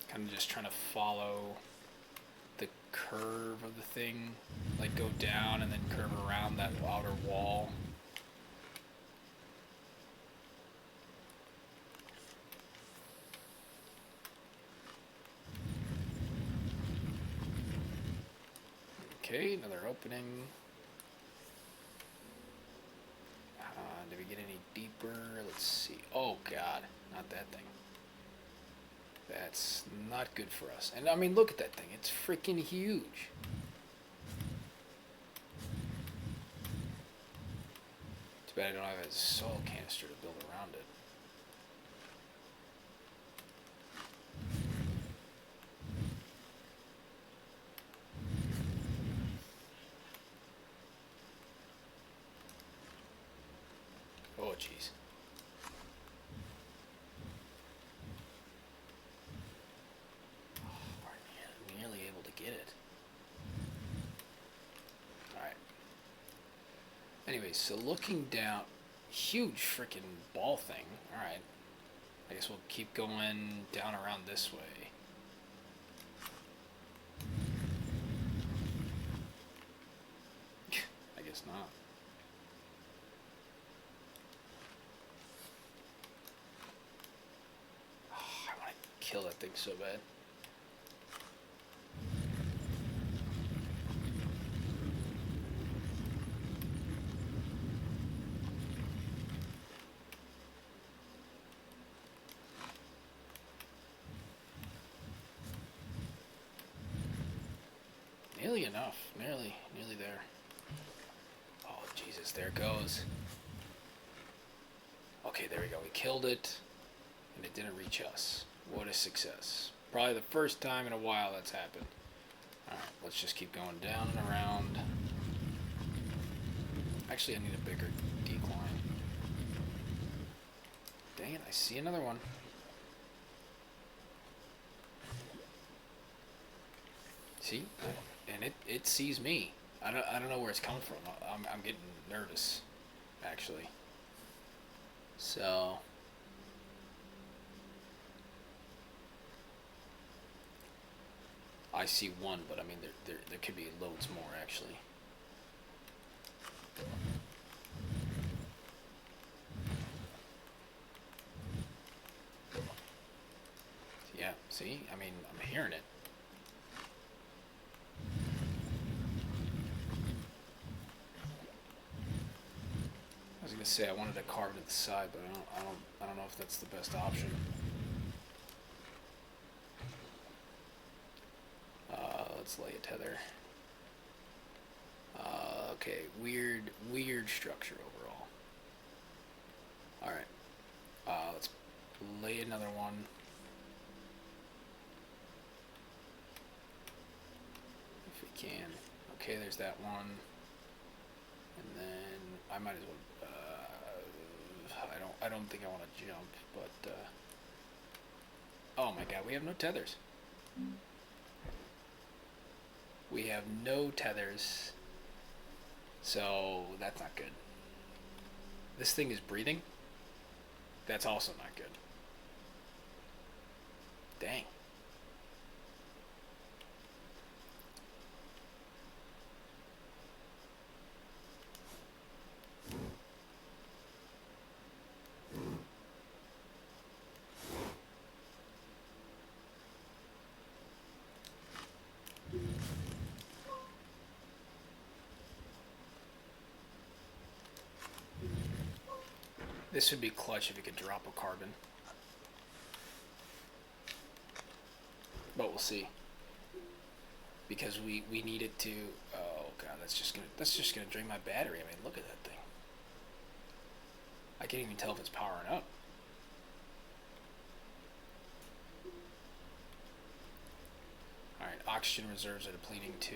Kind of just trying to follow the curve of the thing, like go down and then curve around that outer wall. Okay, another opening. Did we get any deeper? Let's see. Oh god, not that thing. That's not good for us. And I mean, look at that thing. It's freaking huge. Too bad I don't have a soil canister to build around it. Oh, jeez. Nearly able to get it. Alright. Anyways, so looking down, huge freaking ball thing. Alright. I guess we'll keep going down around this way. I guess not. kill that thing so bad. Nearly enough. Nearly there. Oh, Jesus, there it goes. Okay, there we go. We killed it, and it didn't reach us. What a success. Probably the first time in a while that's happened. Alright, let's just keep going down and around. Actually, I need a bigger decline. Dang it, I see another one. See? And it sees me. I don't know where it's coming from. I'm getting nervous, actually. So I see one, but I mean there could be loads more actually. Yeah, see? I mean, I'm hearing it. I was gonna say I wanted to carve to the side, but I don't know if that's the best option. Let's lay a tether. Okay, weird structure overall. All right, let's lay another one. If we can. Okay, there's that one. And then I might as well. I don't think I want to jump, but. Oh my God, we have no tethers. We have no tethers, so that's not good. This thing is breathing. That's also not good. Dang. This would be clutch if you could drop a carbon. But we'll see. Because we need it to. Oh God, that's just gonna drain my battery. I mean, look at that thing. I can't even tell if it's powering up. Alright, oxygen reserves are depleting too.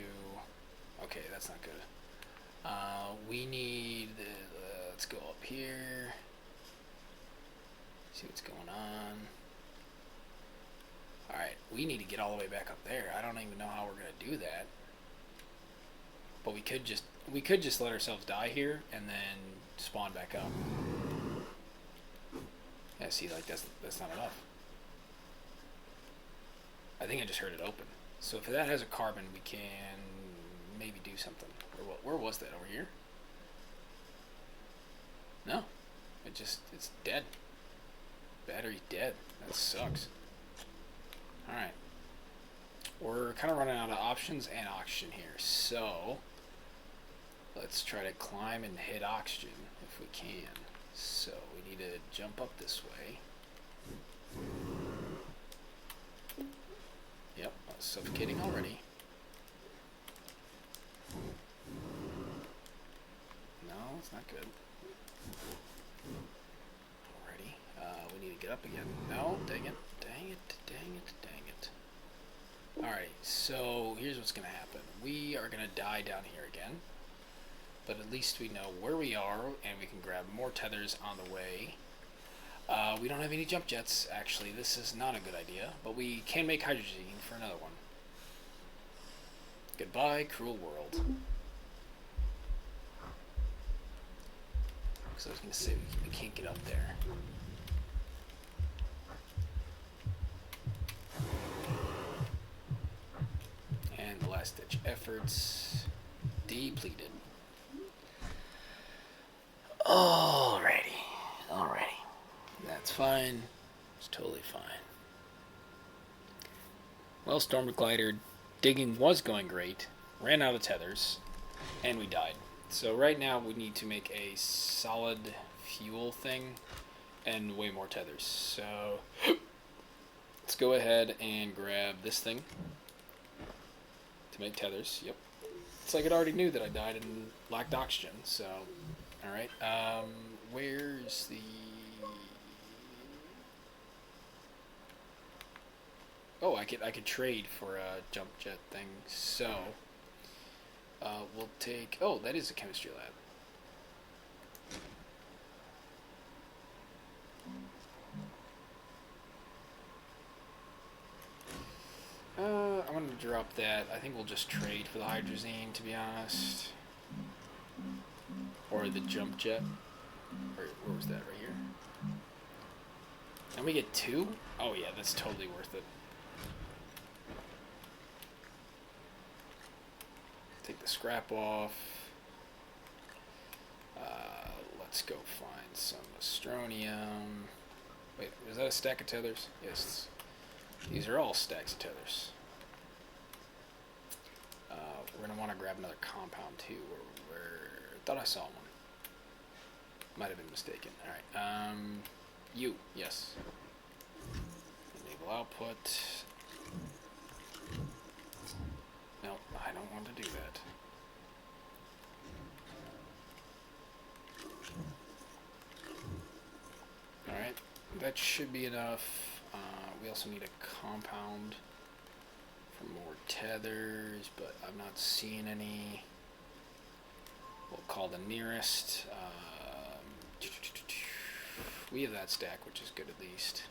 Okay, that's not good. We need. Let's go up here. See what's going on. Alright, we need to get all the way back up there. I don't even know how we're gonna do that. But we could just let ourselves die here and then spawn back up. Yeah, see, like that's not enough. I think I just heard it open. So if that has a carbon, we can maybe do something. Where was that? Over here? No. It's dead. Battery's dead. That sucks. Alright. We're kind of running out of options and oxygen here. So, let's try to climb and hit oxygen if we can. So, we need to jump up this way. Yep, I was suffocating already. No, it's not good. We need to get up again. No, dang it. Alright, so here's what's going to happen. We are going to die down here again. But at least we know where we are, and we can grab more tethers on the way. We don't have any jump jets, actually. This is not a good idea. But we can make hydrogen for another one. Goodbye, cruel world. Because I was going to say we can't get up there. And the last ditch efforts depleted. Alrighty. That's fine. It's totally fine. Well, Storm Glider digging was going great, ran out of tethers, and we died. So right now we need to make a solid fuel thing and way more tethers. So let's go ahead and grab this thing to make tethers. Yep. It's like it already knew that I died and lacked oxygen. So, all right. Where's the... Oh, I could trade for a jump jet thing. So, we'll take... Oh, that is a chemistry lab. I'm going to drop that. I think we'll just trade for the hydrazine, to be honest. Or the jump jet. Where was that? Right here. And we get 2? Oh yeah, that's totally worth it. Take the scrap off. Let's go find some astronium. Wait, is that a stack of tethers? Yes. These are all stacks of tethers. We're going to want to grab another compound too. I thought I saw one. Might have been mistaken. Alright. Yes. Enable output. No, I don't want to do that. Alright. That should be enough. We also need a compound for more tethers, but I'm not seeing any. We'll call the nearest. We have that stack, which is good at least.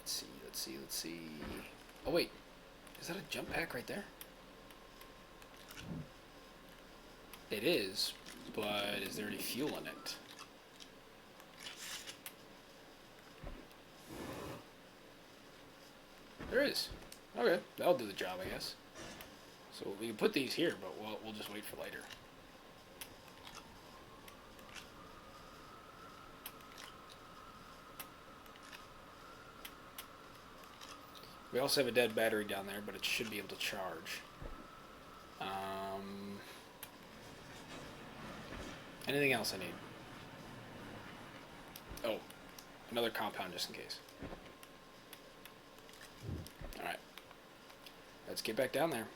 Let's see. Oh wait, is that a jump pack right there? It is, but is there any fuel in it? There is. Okay, that'll do the job, I guess. So we can put these here, but we'll just wait for later. We also have a dead battery down there, but it should be able to charge. Anything else I need? Oh, another compound just in case. Alright. Let's get back down there.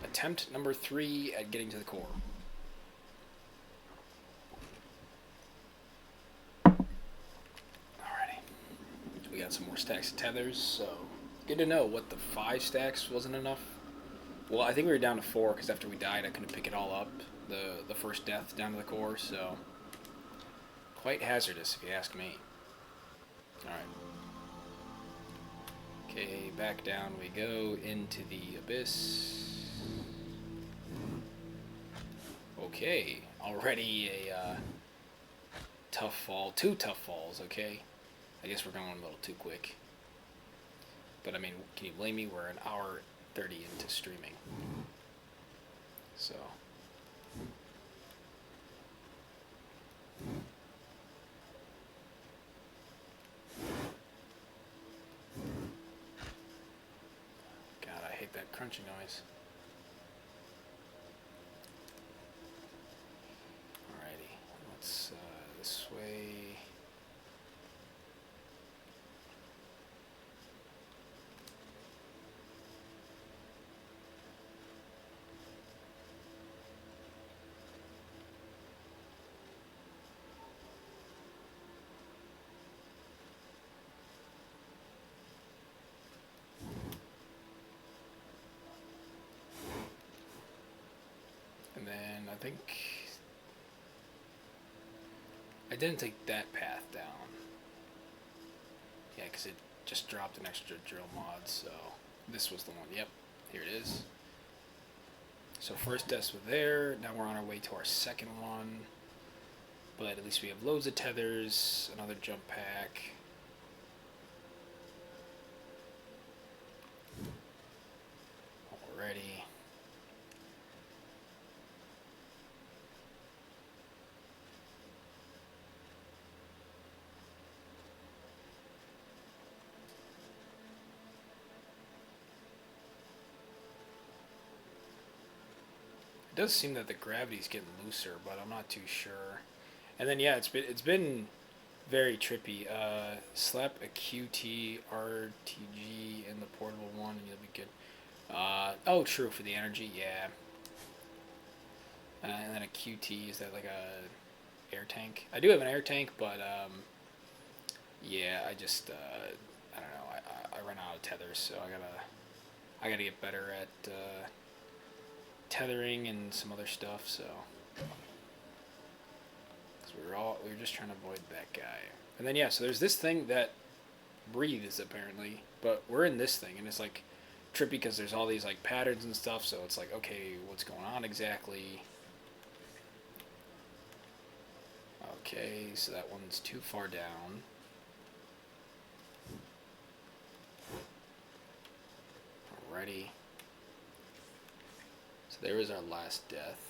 Attempt number 3 at getting to the core. Alrighty. We got some more stacks of tethers, so good to know what the 5 stacks wasn't enough. Well, I think we were down to 4 because after we died I couldn't pick it all up. The first death down to the core, so quite hazardous if you ask me. Alright. Okay, back down we go into the abyss. Okay, already a tough fall. 2 tough falls, okay. I guess we're going a little too quick. But I mean, can you blame me? We're an hour 30 into streaming. So. God, I hate that crunchy noise. Alrighty, let's this way. And then I think I didn't take that path down. Yeah, because it just dropped an extra drill mod, so this was the one. Yep, here it is. So first test was there. Now we're on our way to our second one. But at least we have loads of tethers, another jump pack. Already. does seem that the gravity's getting looser, but I'm not too sure. And then yeah, it's been very trippy. Slap a QT RTG in the portable one, and you'll be good. Oh, true for the energy, yeah. And then a QT, is that like a air tank? I do have an air tank, but yeah, I don't know. I run out of tethers, so I gotta get better at tethering and some other stuff. So, because we were just trying to avoid that guy. And then yeah, so there's this thing that breathes apparently, but we're in this thing, and it's like trippy because there's all these like patterns and stuff. So it's like, okay, what's going on exactly? Okay, so that one's too far down. Alrighty. So there was our last death.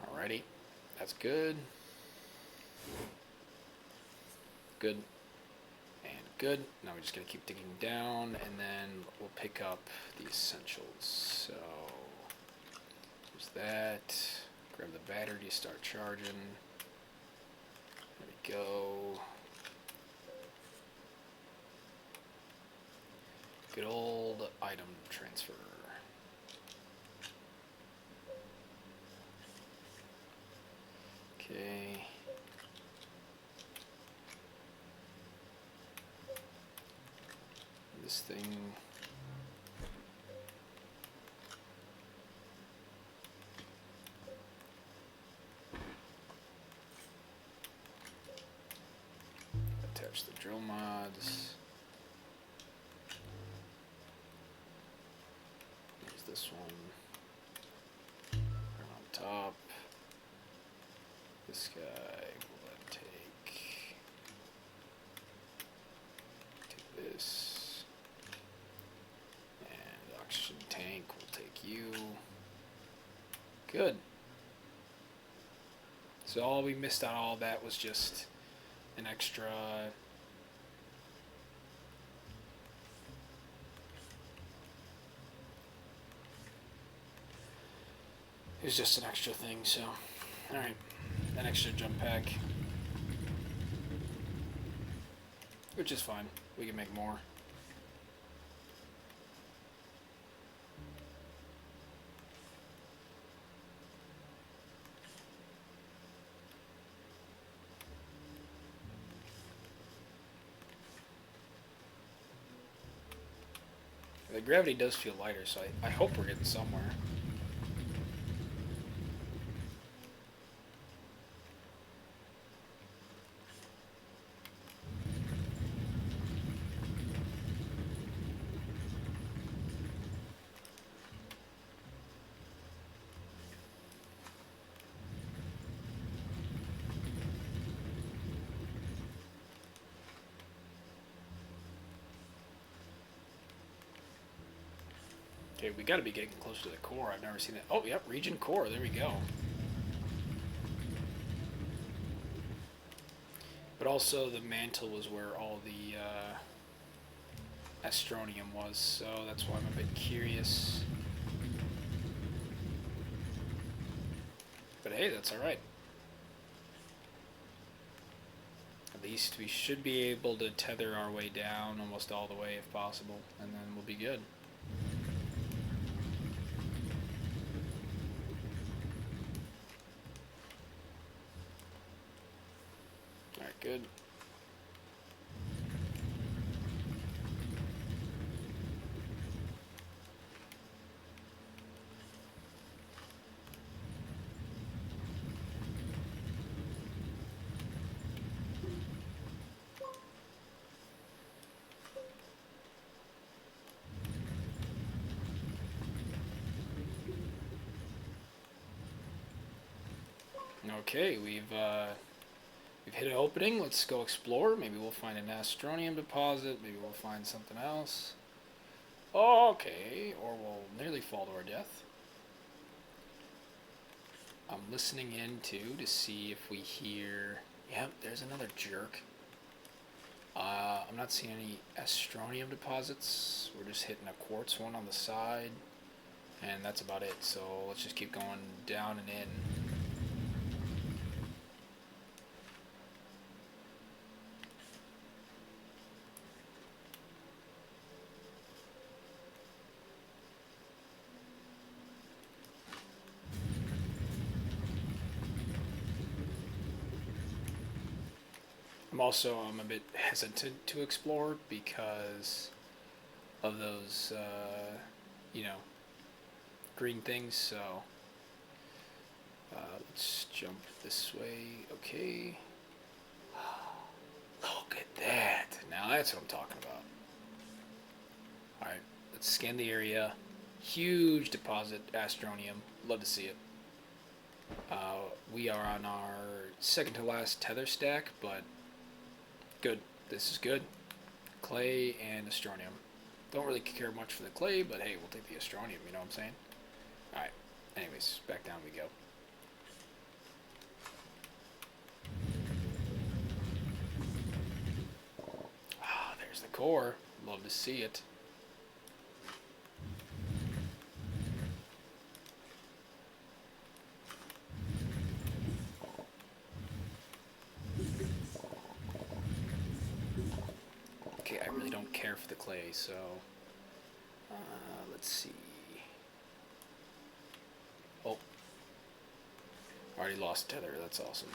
Alrighty. That's good. Good. And good. Now we just gotta keep digging down, and then we'll pick up the essentials. So there's that. Grab the battery to start charging. There we go. Good old item transfer. Okay. This thing. Attach the drill mods. There's this one. Right on top. This guy will then take this, and oxygen tank will take you. Good. So all we missed out all that was just an extra it was just an extra thing, so alright. An extra jump pack, which is fine. We can make more. The gravity does feel lighter, so I hope we're getting somewhere. Okay, we gotta be getting close to the core. I've never seen that. Oh, yep, region core. There we go. But also the mantle was where all the Astronium was, so that's why I'm a bit curious. But hey, that's alright. At least we should be able to tether our way down almost all the way if possible, and then we'll be good. Alright, good. Okay, we've hit an opening. Let's go explore. Maybe we'll find an Astronium deposit. Maybe we'll find something else. Okay, or we'll nearly fall to our death. I'm listening in too to see if we hear. Yep, there's another jerk. I'm I'm not seeing any astronium deposits. We're just hitting a quartz one on the side, and that's about it. So let's just keep going down and in. I'm a bit hesitant to explore because of those, green things. So let's jump this way. Okay. Look at that. Now that's what I'm talking about. All right, let's scan the area. Huge deposit, astronium. Love to see it. We are on our second to last tether stack, but good. This is good. Clay and astronium. Don't really care much for the clay, but hey, we'll take the astronium, you know what I'm saying? Alright, anyways, back down we go. Ah, there's the core. Love to see it. Okay, I really don't care for the clay, so let's see. Oh, already lost tether. That's awesome.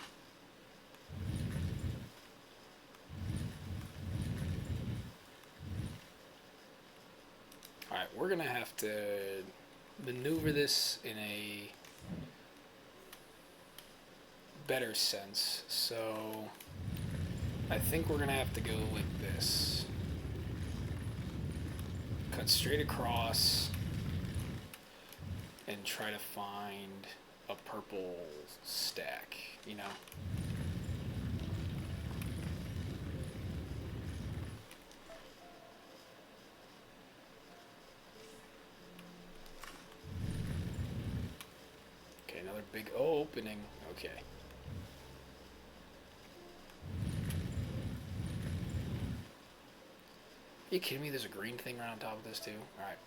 Alright, we're gonna have to maneuver this in a better sense. So I think we're gonna have to go with this. Cut straight across and try to find a purple stack, you know? Okay, another big opening. Okay. Are you kidding me? There's a green thing right on top of this too? Alright.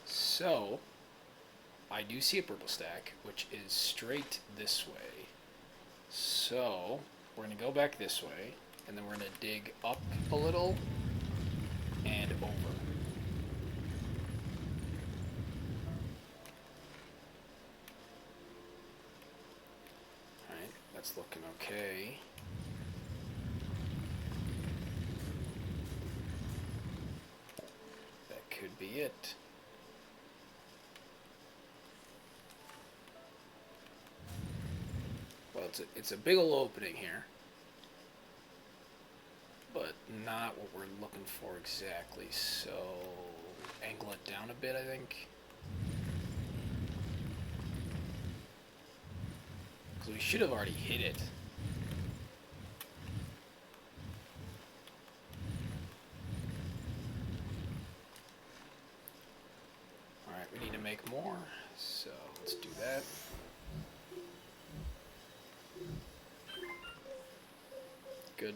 So, I do see a purple stack, which is straight this way. So, we're going to go back this way, and then we're going to dig up a little and over. Alright, that's looking okay. Could be it. Well, it's a big ol' opening here, but not what we're looking for exactly. So angle it down a bit, I think, because we should have already hit it. We need to make more, so let's do that. Good.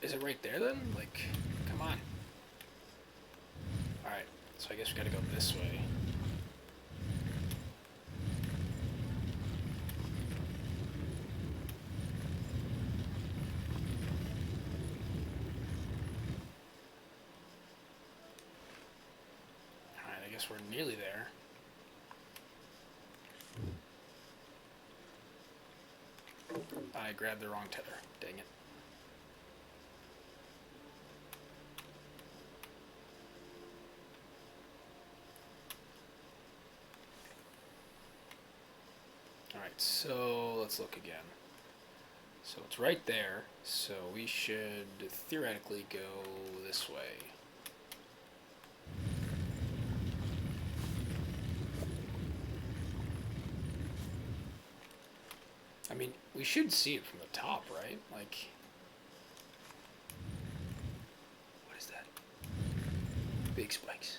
Is it right there then? Like, come on. Alright, so I guess we gotta go this way. Alright, I guess we're nearly there. I grabbed the wrong tether. Dang it. Alright, so let's look again. So it's right there, so we should theoretically go this way. We should see it from the top, right? Like, what is that? Big spikes.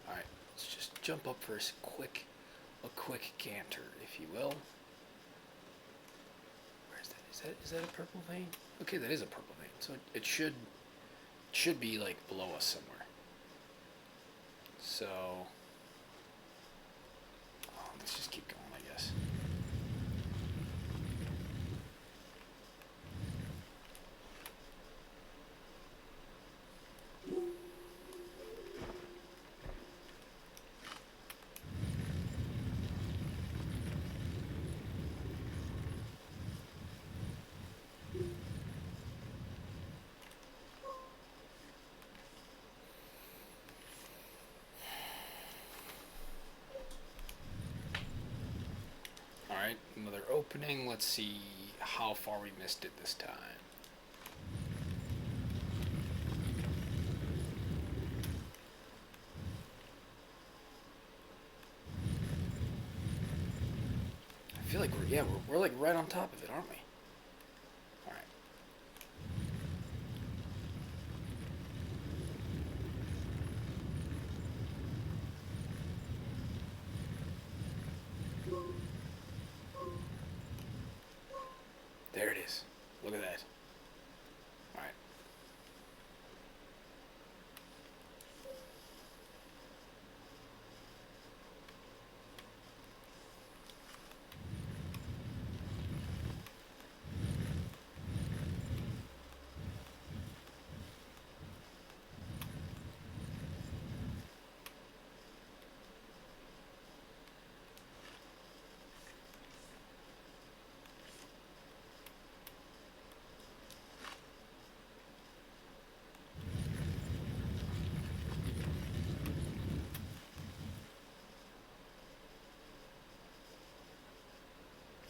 Alright, let's just jump up for a quick canter, if you will. Where is that? Is that a purple vein? Okay, that is a purple vein. So it should be like below us somewhere. So let's just keep going, I guess. Alright, another opening. Let's see how far we missed it this time. I feel like we're like right on top of it, aren't we? Alright. There it is. Look at that. Alright.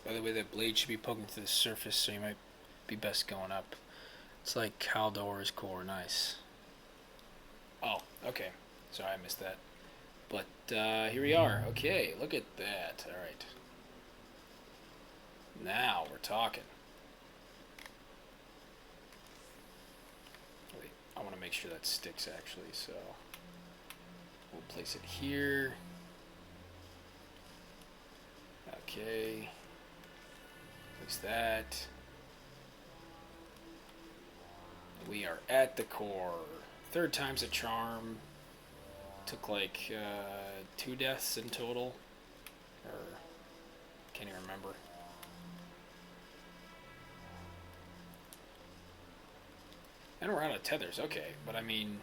By the way, that blade should be poking to the surface, so you might be best going up. It's like Caldor's core, nice. Oh, okay. Sorry, I missed that. But here we are. Okay, look at that. All right. Now we're talking. Wait, I want to make sure that sticks actually, so we'll place it here. Okay. Place that. We are at the core. Third time's a charm. Took like 2 deaths in total. Or, can't even remember. And we're out of tethers, okay. But I mean,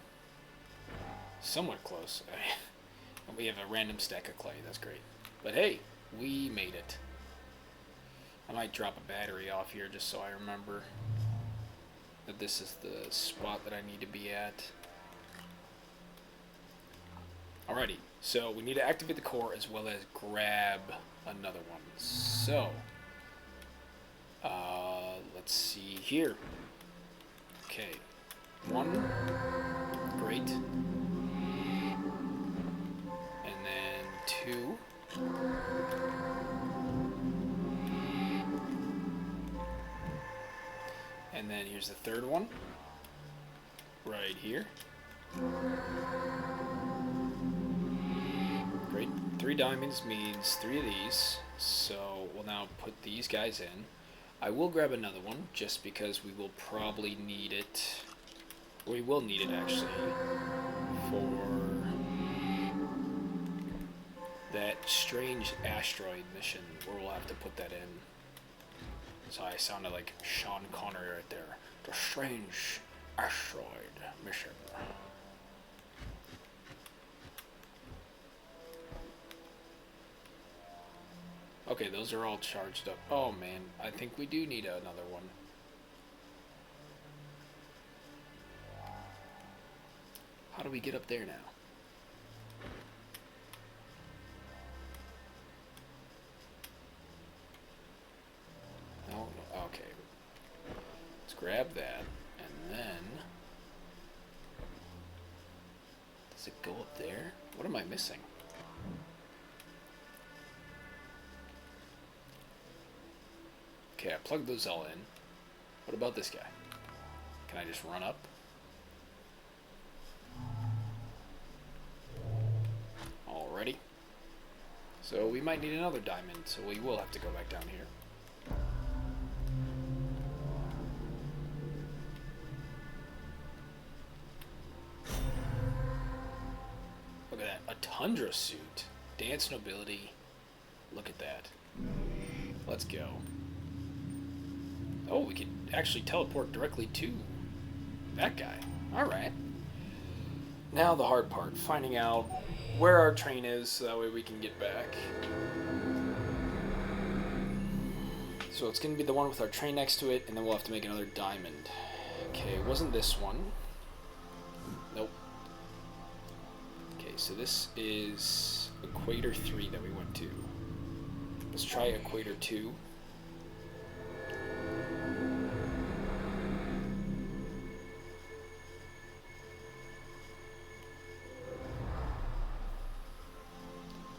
somewhat close. We have a random stack of clay, that's great. But hey, we made it. I might drop a battery off here just so I remember that this is the spot that I need to be at. Alrighty, so we need to activate the core as well as grab another one. So, let's see here. Okay, 1, great. And then 2. And then here's the third one, right here. Great, 3 diamonds means 3 of these, so we'll now put these guys in. I will grab another one, just because we will probably need it, we will need it actually, for that strange asteroid mission, where we'll have to put that in. So I sounded like Sean Connery right there. The strange asteroid mission. Okay, those are all charged up. Oh man, I think we do need another one. How do we get up there now? No, okay. Let's grab that, and then... Does it go up there? What am I missing? Okay, I plugged those all in. What about this guy? Can I just run up? Alrighty. So we might need another diamond, so we will have to go back down here. Look at that. A tundra suit. Dance nobility. Look at that. Let's go. Oh, we can actually teleport directly to that guy. Alright. Now the hard part. Finding out where our train is so that way we can get back. So it's going to be the one with our train next to it, and then we'll have to make another diamond. Okay, it wasn't this one. Nope. Okay, so this is Equator 3 that we went to. Let's try Equator 2.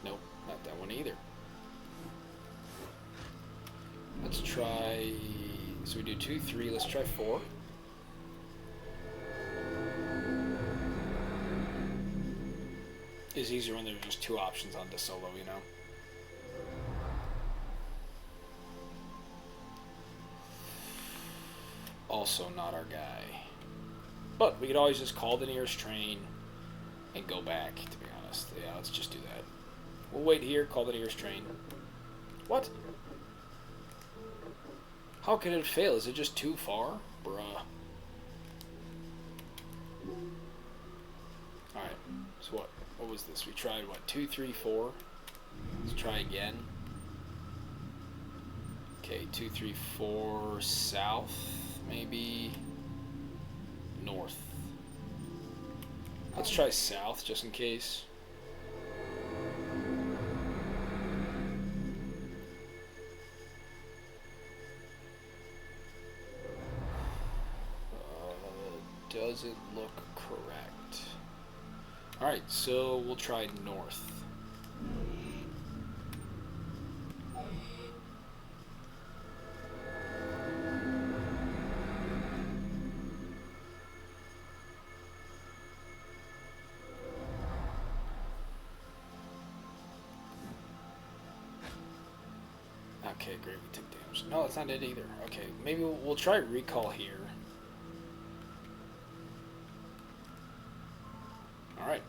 Nope, not that one either. Let's try... So we do 2, 3, let's try 4. It's easier when there's just 2 options on the solo, you know? Also not our guy. But we could always just call the nearest train and go back, to be honest. Yeah, let's just do that. We'll wait here, call the nearest train. What? How can it fail? Is it just too far? Bruh. Alright, so what was this? We tried, what, 2, 3, 4? Let's try again. Okay, 2, 3, 4, south, maybe north. Let's try south, just in case. Doesn't look correct. Alright, so we'll try north. Okay, great, we took damage. No, that's not it either. Okay, maybe we'll try recall here. Alright,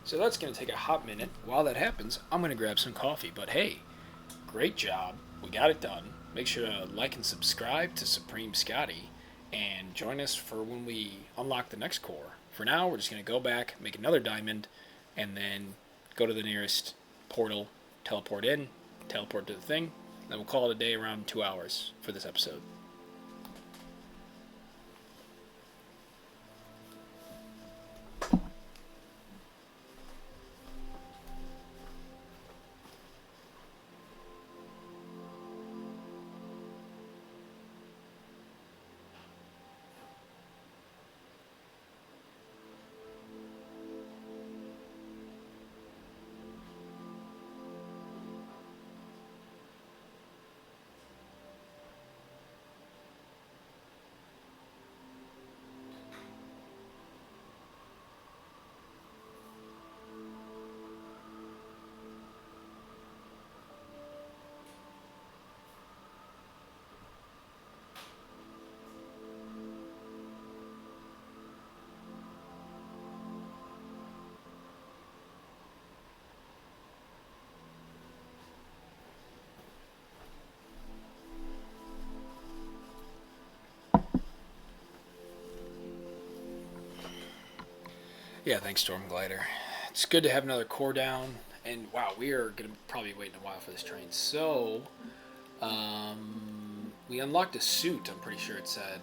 so that's going to take a hot minute. While that happens, I'm going to grab some coffee. But hey, great job. We got it done. Make sure to like and subscribe to Supreme Scotty, and join us for when we unlock the next core. For now, we're just going to go back, make another diamond, and then go to the nearest portal, teleport in, teleport to the thing, then we'll call it a day around 2 hours for this episode. Yeah, thanks, Storm Glider. It's good to have another core down. And wow, we are going to probably wait a while for this train. So, we unlocked a suit, I'm pretty sure it said.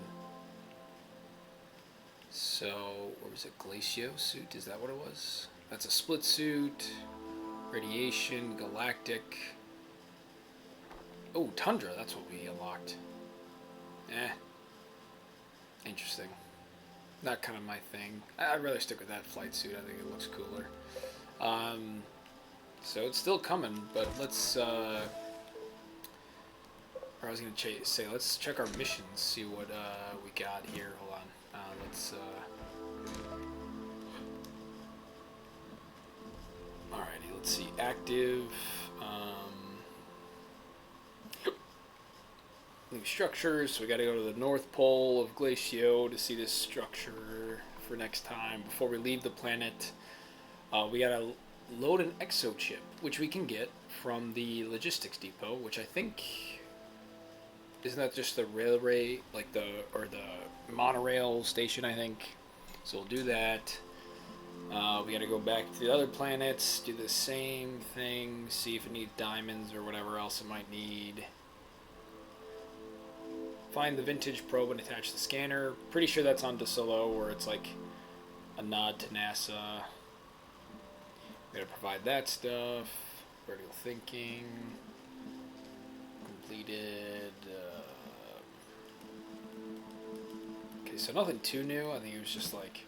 So, what was it? GLACIO suit? Is that what it was? That's a split suit. Radiation, galactic. Oh, tundra, that's what we unlocked. Interesting. Not kind of my thing. I'd rather stick with that flight suit. I think it looks cooler. So it's still coming, but let's. Or I was gonna say, let's check our missions, see what we got here. Hold on. Let's. Alrighty, let's see. Active. New structures. So we got to go to the North Pole of GLACIO to see this structure for next time. Before we leave the planet, we got to load an exo chip, which we can get from the logistics depot, which I think isn't that just the railway, like the monorail station, I think. So we'll do that. We got to go back to the other planets, do the same thing, see if it needs diamonds or whatever else it might need. Find the vintage probe and attach the scanner. Pretty sure that's on DeSolo, where it's like a nod to NASA. We gotta provide that stuff. Vertical thinking. Completed. Okay, so nothing too new. I think it was just like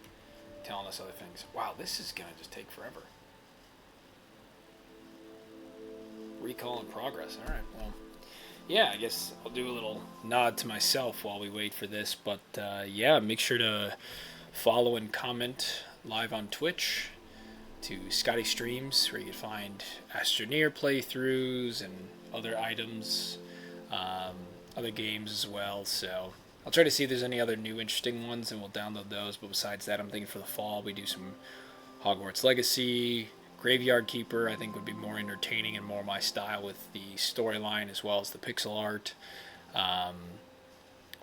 telling us other things. Wow, this is gonna just take forever. Recall in progress. Alright, well. Yeah, I guess I'll do a little nod to myself while we wait for this. But yeah, make sure to follow and comment live on Twitch to Scotty Streams, where you can find Astroneer playthroughs and other items, other games as well. So I'll try to see if there's any other new interesting ones, and we'll download those. But besides that, I'm thinking for the fall we do some Hogwarts Legacy. Graveyard Keeper, I think, would be more entertaining and more my style with the storyline as well as the pixel art.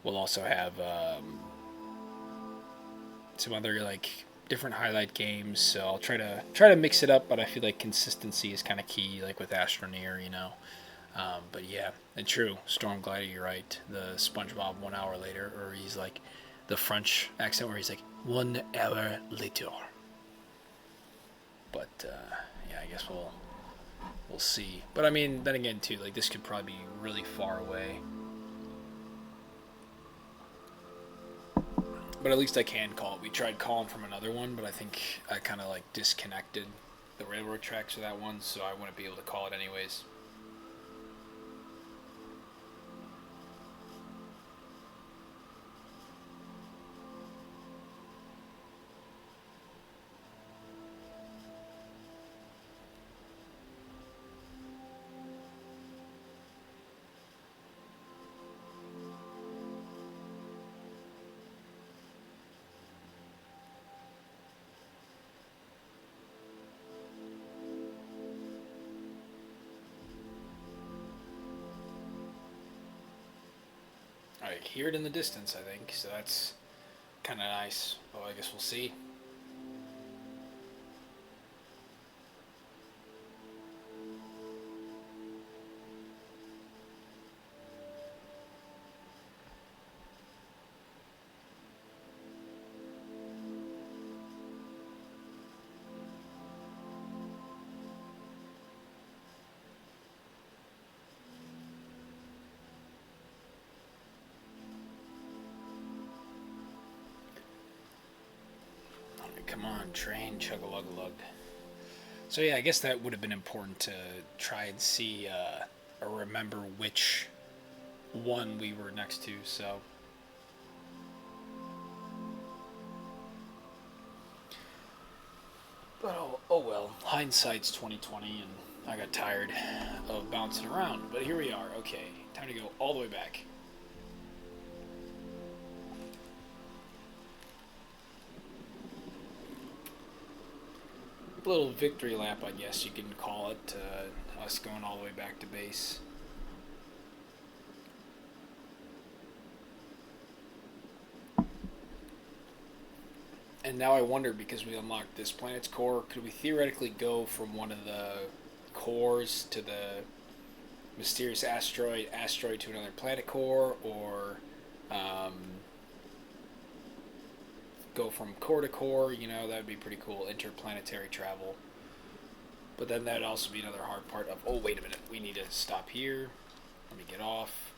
We'll also have some other like different highlight games, so I'll try to mix it up. But I feel like consistency is kind of key, like with Astroneer, you know. But yeah, and true, Storm Glider, you're right. The SpongeBob 1 hour later, or he's like the French accent where he's like 1 hour later. But yeah, I guess we'll see. But I mean, then again, too, like this could probably be really far away. But at least I can call it. We tried calling from another one, but I think I kind of like disconnected the railroad tracks for that one, so I wouldn't be able to call it anyways. Alright, hear it in the distance, I think, so that's kind of nice. Well, I guess we'll see. Come on, train, chug-a-lug-a-lug. So yeah, I guess that would have been important to try and see or remember which one we were next to, so. But oh well, hindsight's 2020, and I got tired of bouncing around. But here we are. Okay, time to go all the way back. Little victory lap, I guess you can call it, us going all the way back to base. And now I wonder, because we unlocked this planet's core, could we theoretically go from one of the cores to the mysterious asteroid to another planet core, or go from core to core? You know, that would be pretty cool, interplanetary travel. But then that would also be another hard part of, oh, wait a minute, we need to stop here. Let me get off.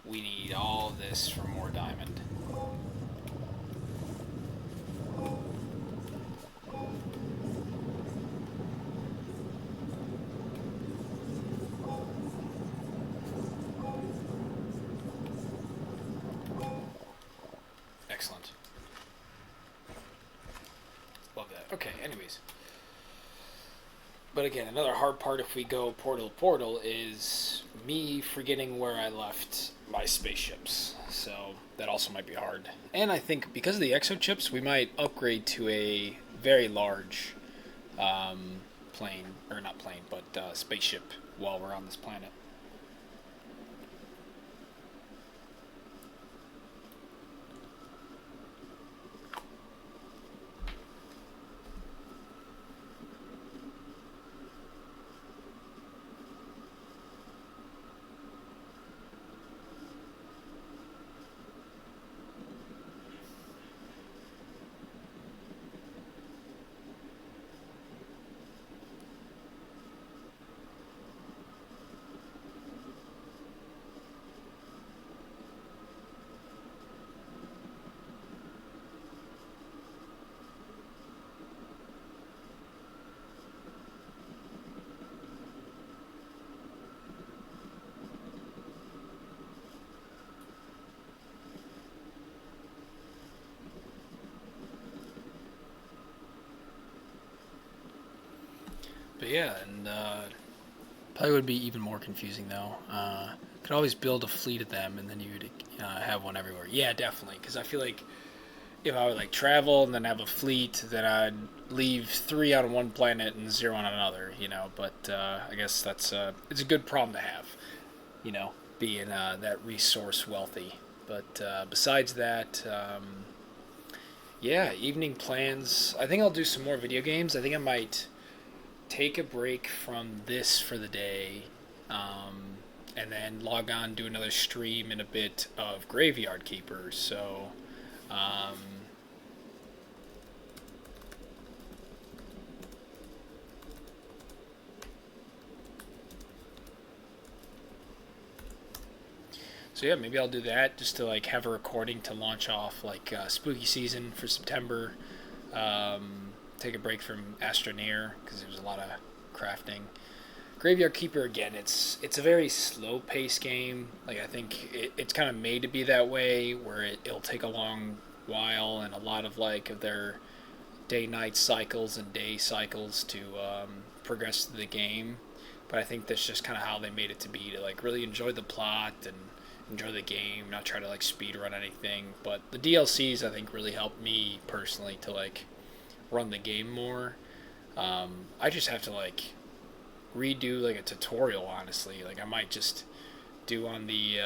We need all of this for more diamond. Excellent. Love that. Okay, anyways. But again, another hard part if we go portal to portal is me forgetting where I left my spaceships. So that also might be hard. And I think because of the exochips, we might upgrade to a very large plane, or not plane, but spaceship while we're on this planet. But yeah, and probably would be even more confusing though. Could always build a fleet of them, and then you'd have one everywhere. Yeah, definitely. Because I feel like if I would like travel and then have a fleet, then I'd leave 3 on one planet and 0 on another. But I guess that's it's a good problem to have. Being that resource wealthy. But besides that, yeah, evening plans. I think I'll do some more video games. I think I might take a break from this for the day, and then log on, do another stream and a bit of Graveyard Keepers. Um, so yeah, maybe I'll do that just to like have a recording to launch off like spooky season for September. Take a break from Astroneer because there was a lot of crafting. Graveyard Keeper again, it's a very slow paced game. Like I think it's kind of made to be that way, where it'll take a long while and a lot of like of their day night cycles and day cycles to progress the game. But I think that's just kind of how they made it to be, to like really enjoy the plot and enjoy the game, not try to like speed run anything. But the DLCs I think really helped me personally to like run the game more. I just have to like redo like a tutorial, honestly. Like I might just do on the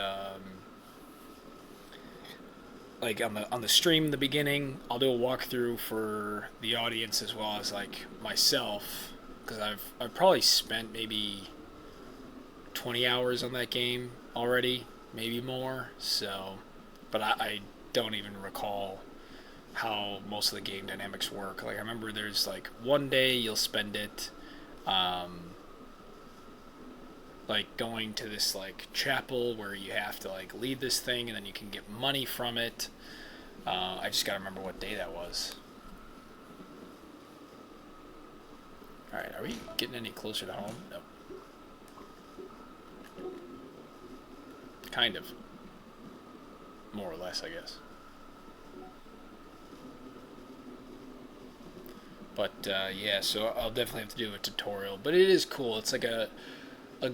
like on the stream in the beginning. I'll do a walkthrough for the audience as well as like myself, because I've probably spent maybe 20 hours on that game already, maybe more. So, but I don't even recall how most of the game dynamics work. Like I remember there's like one day you'll spend it like going to this like chapel where you have to like lead this thing and then you can get money from it. I just gotta remember what day that was. Alright, are we getting any closer to home? Nope. Kind of. More or less, I guess. But yeah, so I'll definitely have to do a tutorial. But it is cool. It's like a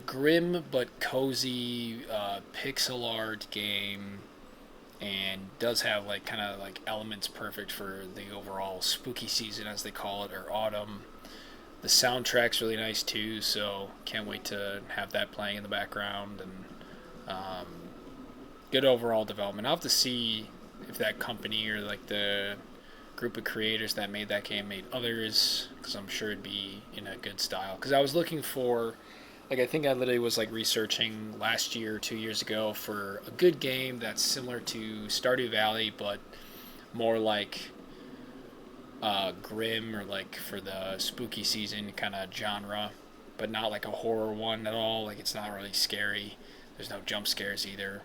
grim but cozy pixel art game, and does have like kind of like elements perfect for the overall spooky season, as they call it, or autumn. The soundtrack's really nice too, so can't wait to have that playing in the background. And good overall development. I'll have to see if that company or like the group of creators that made that game made others, because I'm sure it'd be in a good style. Because I was looking for, like, I think I literally was like researching last year, 2 years ago, for a good game that's similar to Stardew Valley, but more like grim, or like for the spooky season kind of genre, but not like a horror one at all. Like it's not really scary. There's no jump scares either.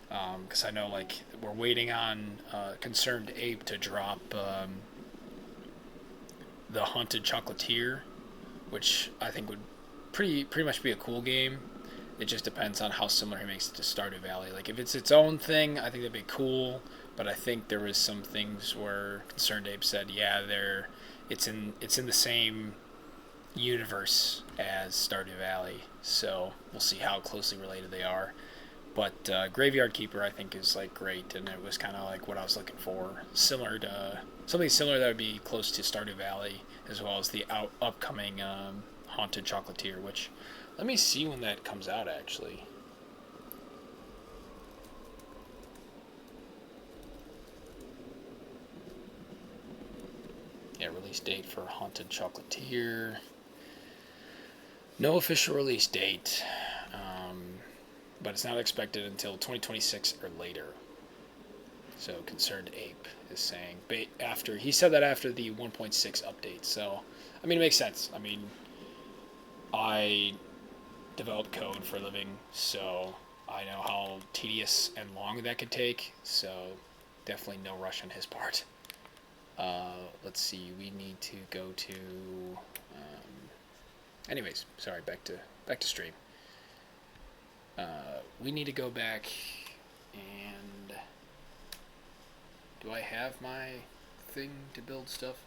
Because I know like we're waiting on Concerned Ape to drop the Haunted Chocolatier, which I think would pretty much be a cool game. It just depends on how similar he makes it to Stardew Valley. Like if it's its own thing, I think that'd be cool. but I think there was some things where Concerned Ape said, yeah, it's in the same universe as Stardew Valley, so we'll see how closely related they are. But Graveyard Keeper, I think, is like great, and it was kind of like what I was looking for, similar to something similar that would be close to Stardew Valley, as well as the upcoming Haunted Chocolatier. Which, let me see when that comes out actually. Yeah, release date for Haunted Chocolatier. No official release date. But it's not expected until 2026 or later. So Concerned Ape is saying after he said that after the 1.6 update. So I mean, it makes sense. I mean, I develop code for a living, so I know how tedious and long that could take. So definitely no rush on his part. Let's see. We need to go to. Anyways, sorry. Back to stream. We need to go back and... Do I have my thing to build stuff?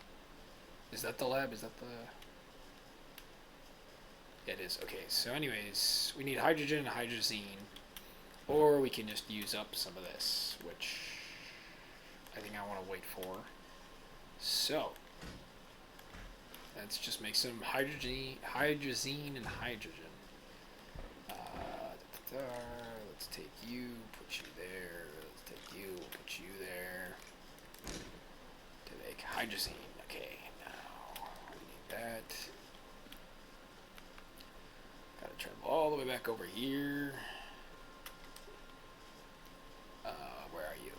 Is that the lab? Is that the... Yeah, it is. Okay, so anyways, we need hydrogen and hydrazine. Or we can just use up some of this, which I think I want to wait for. So, let's just make some hydrazine and hydrogen. Let's take you, put you there. Let's take you, put you there. To make hydrazine. Okay, now we need that. Gotta travel all the way back over here. Where are you?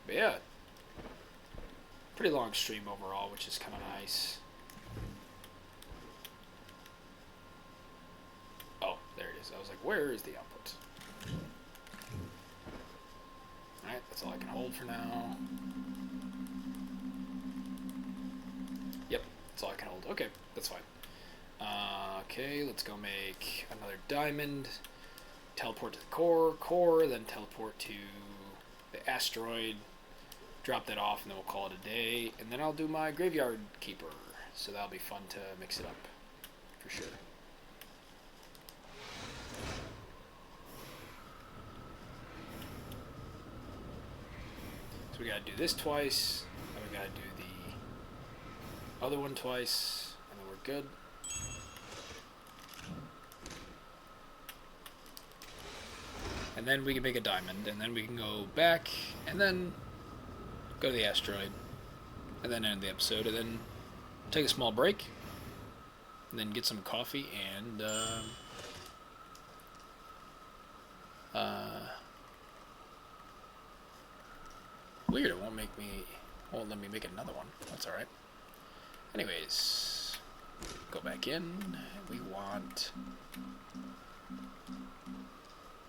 But yeah, pretty long stream overall, which is kind of nice. I was like, where is the output? Alright, that's all I can hold for now. Yep, that's all I can hold. Okay, that's fine. Okay, let's go make another diamond. Teleport to the core, then teleport to the asteroid. Drop that off, and then we'll call it a day. And then I'll do my Graveyard Keeper. So that'll be fun to mix it up, for sure. So we gotta do this twice, and we gotta do the other one twice, and then we're good. And then we can make a diamond, and then we can go back, and then go to the asteroid, and then end the episode, and then take a small break, and then get some coffee, and weird, it won't let me make another one. That's alright. Anyways, go back in. We want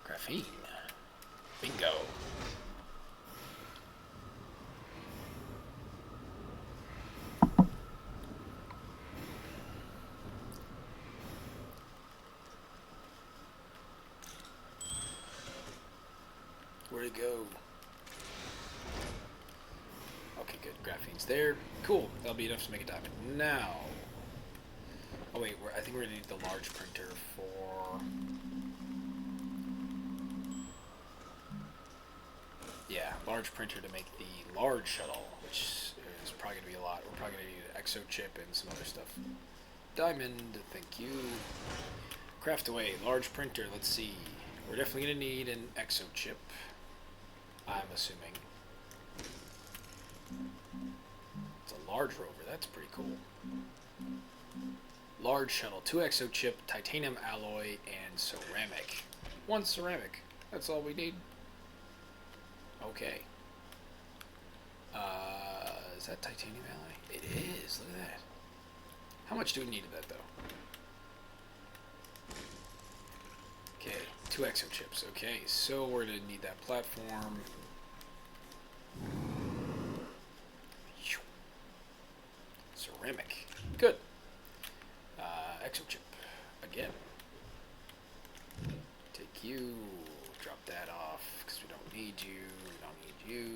graphene. Bingo. Where'd it go? Okay, good. Graphene's there. Cool. That'll be enough to make a diamond. Now. Oh wait, I think we're gonna need the large printer for. Yeah, large printer to make the large shuttle, which is probably gonna be a lot. We're probably gonna need an exo chip and some other stuff. Diamond. Thank you. Craft away. Large printer. Let's see. We're definitely gonna need an exo chip. I'm assuming. It's a large rover. That's pretty cool. Large shuttle, 2 exo chip, titanium alloy, and ceramic. 1 ceramic. That's all we need. Okay. Is that titanium alloy? It is. Look at that. How much do we need of that, though? Okay, 2 exo chips. Okay, so we're going to need that platform. Ceramic. Good. Exo chip. Again. Take you. Drop that off. need you. We don't need you.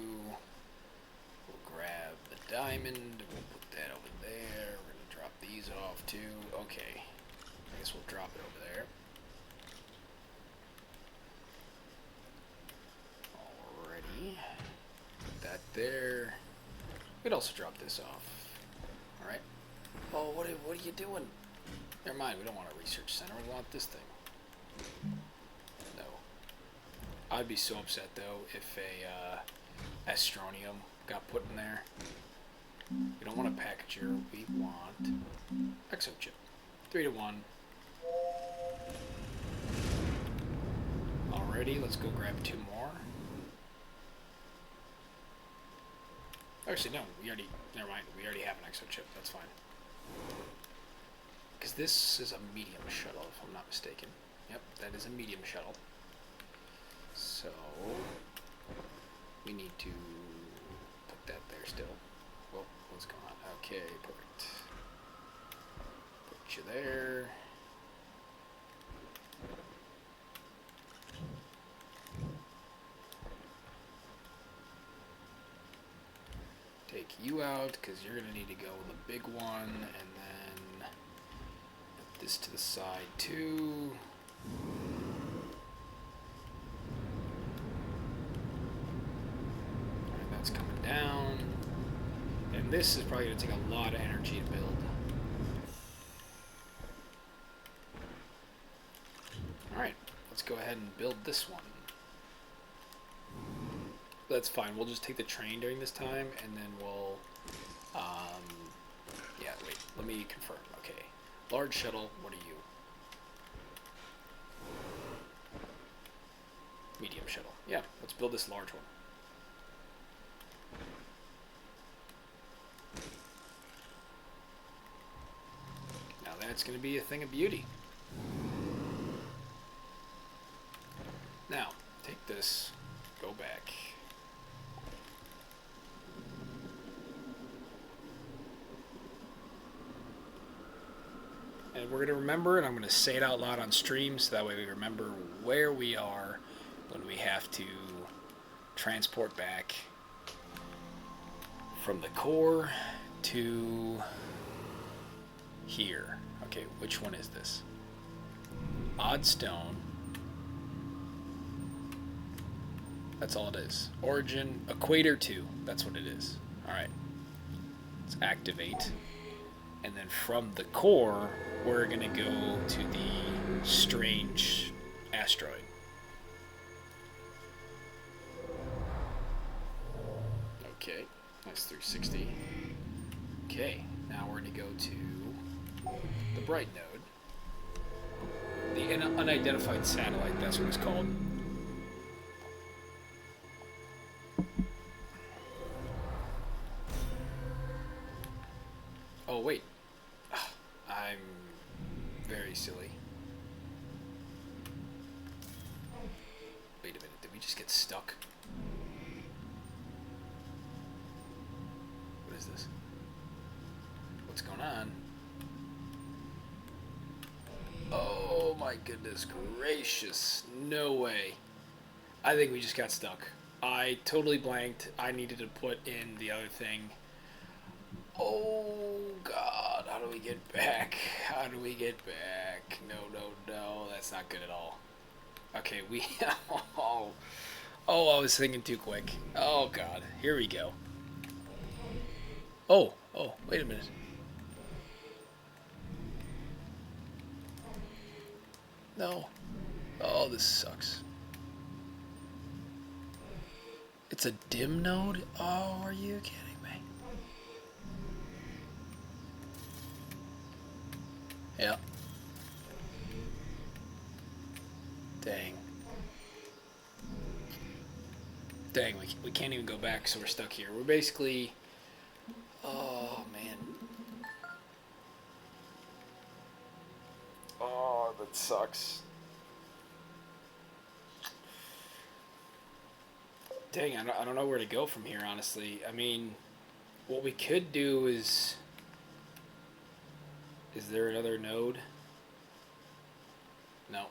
We'll grab the diamond. We'll put that over there. We're going to drop these off too. Okay. I guess we'll drop it over there. Alrighty. Put that there. We'd also drop this off. Alright. Oh, what are you doing? Never mind, we don't want a research center. We want this thing. No. I'd be so upset, though, if a Astroneer got put in there. We don't want a packager. We want exochip. 3 to 1. Alrighty, let's go grab 2 more. Actually, no, never mind, we already have an exochip, that's fine. Because this is a medium shuttle, if I'm not mistaken. Yep, that is a medium shuttle. So, we need to put that there still. Whoa, what's going on? Okay, perfect. Put you there. Take you out, because you're going to need to go with a big one, and then put this to the side too. Alright, that's coming down. And this is probably going to take a lot of energy to build. Alright, let's go ahead and build this one. That's fine. We'll just take the train during this time, and then we'll, yeah, wait, let me confirm. Okay, large shuttle, what are you? Medium shuttle. Yeah, let's build this large one. Now that's going to be a thing of beauty. Now, take this, go back. And we're going to remember, and I'm going to say it out loud on stream, so that way we remember where we are when we have to transport back from the core to here. Okay, which one is this? Odd stone. That's all it is. Origin, equator 2. That's what it is. Alright. Let's activate. And then from the core, we're going to go to the strange asteroid. Okay, that's 360. Okay, now we're going to go to the bright node. The unidentified satellite, that's what it's called. Oh, wait. I'm very silly. Wait a minute, did we just get stuck? What is this? What's going on? Oh my goodness gracious. No way. I think we just got stuck. I totally blanked. I needed to put in the other thing. Oh God, how do we get back? How do we get back? No, that's not good at all. Okay, oh, I was thinking too quick. Oh God, here we go. Oh, wait a minute. No. Oh, this sucks. It's a dim node? Oh, are you kidding me? Yeah. Dang. Dang, we can't even go back, so we're stuck here. We're basically... Oh, man. Oh, that sucks. Dang, I don't know where to go from here, honestly. I mean, what we could do is... Is there another node? No.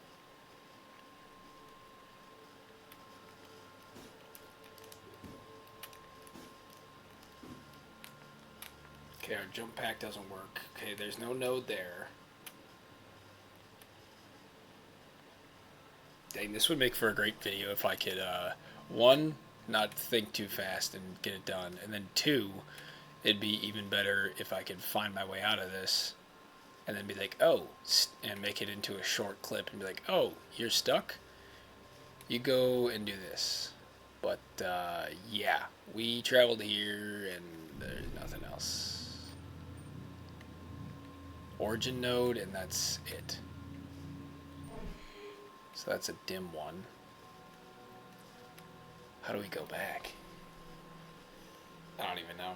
Okay, our jump pack doesn't work. Okay, there's no node there. Dang, this would make for a great video if I could, one, not think too fast and get it done, and then two, it'd be even better if I could find my way out of this and then be like, oh, and make it into a short clip and be like, oh, you're stuck? You go and do this. But, yeah, we traveled here and there's nothing else. Origin node, and that's it. So that's a dim one. How do we go back? I don't even know.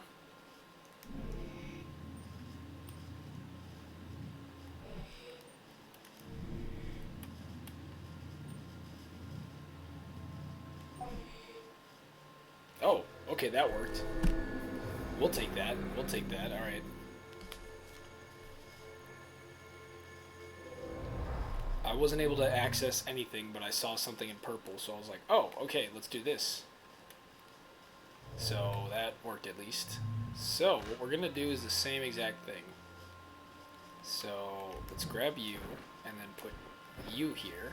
Oh, okay, that worked. We'll take that. We'll take that. All right. I wasn't able to access anything, but I saw something in purple, so I was like, oh, okay, let's do this. So that worked at least. So what we're going to do is the same exact thing. So let's grab you and then put you here.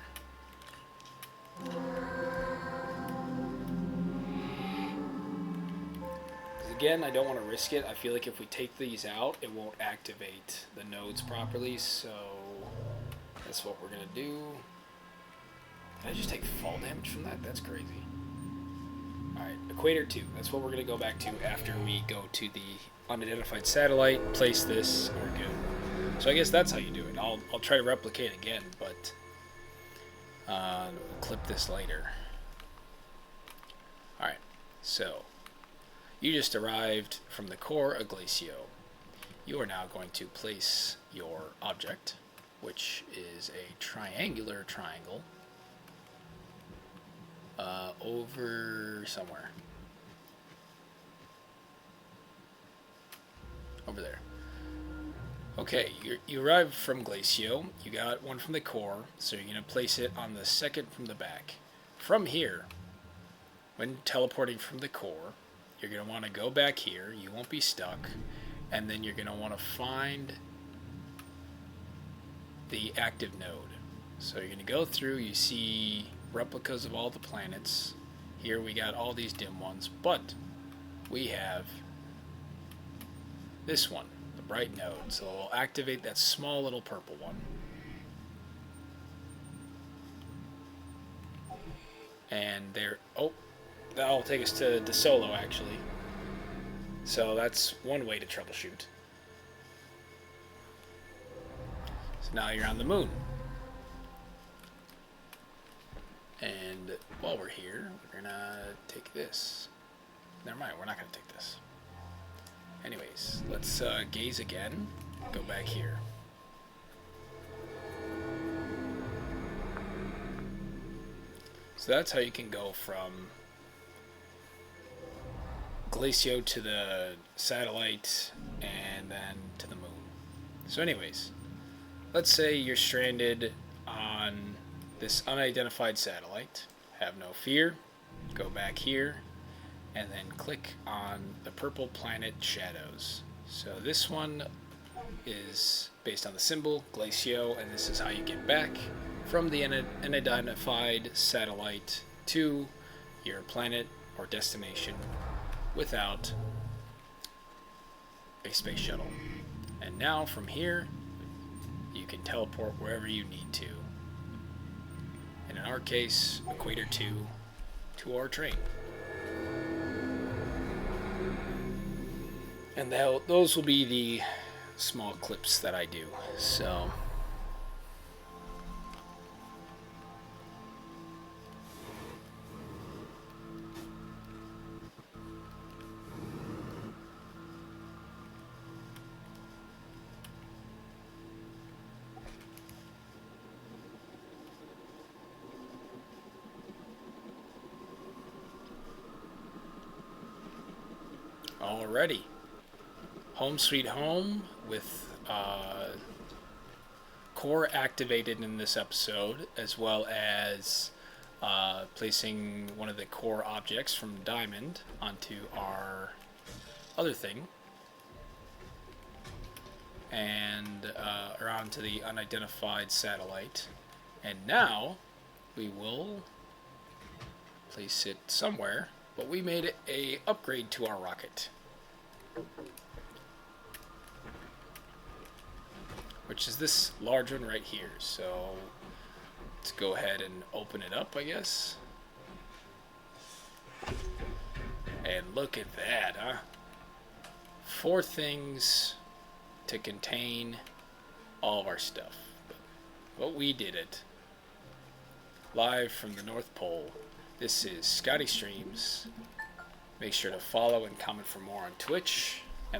Again, I don't want to risk it. I feel like if we take these out, it won't activate the nodes properly, so that's what we're going to do. Did I just take fall damage from that? That's crazy. Alright, Equator 2. That's what we're going to go back to after we go to the unidentified satellite, place this, and we're good. So I guess that's how you do it. I'll try to replicate again, but we'll clip this later. Alright, so you just arrived from the core of GLACIO. You are now going to place your object, which is a triangular triangle, over somewhere. Over there. Okay, you arrived from GLACIO. You got one from the core, so you're going to place it on the second from the back. From here, when teleporting from the core, you're going to want to go back here. You won't be stuck. And then you're going to want to find the active node. So you're going to go through. You see replicas of all the planets. Here we got all these dim ones. But we have this one, the bright node. So we'll activate that small little purple one. And there... Oh, that'll take us to De Solo, actually. So that's one way to troubleshoot. So now you're on the moon. And while we're here, we're gonna take this. Never mind, we're not gonna take this. Anyways, let's gaze again. Go back here. So that's how you can go from GLACIO to the satellite and then to the moon. So anyways, let's say you're stranded on this unidentified satellite. Have no fear. Go back here and then click on the purple planet shadows. So this one is based on the symbol GLACIO, and this is how you get back from the unidentified satellite to your planet or destination without a space shuttle. And now from here, you can teleport wherever you need to. And in our case, Equator 2 to our train. And those will be the small clips that I do. So alrighty. Home sweet home with core activated in this episode, as well as placing one of the core objects from Diamond onto our other thing. and around to the unidentified satellite. And now we will place it somewhere, but we made a upgrade to our rocket, which is this large one right here. So let's go ahead and open it up, I guess. And look at that, huh? 4 things to contain all of our stuff. But we did it. Live from the North Pole. This is Scotty Streams. Make sure to follow and comment for more on Twitch.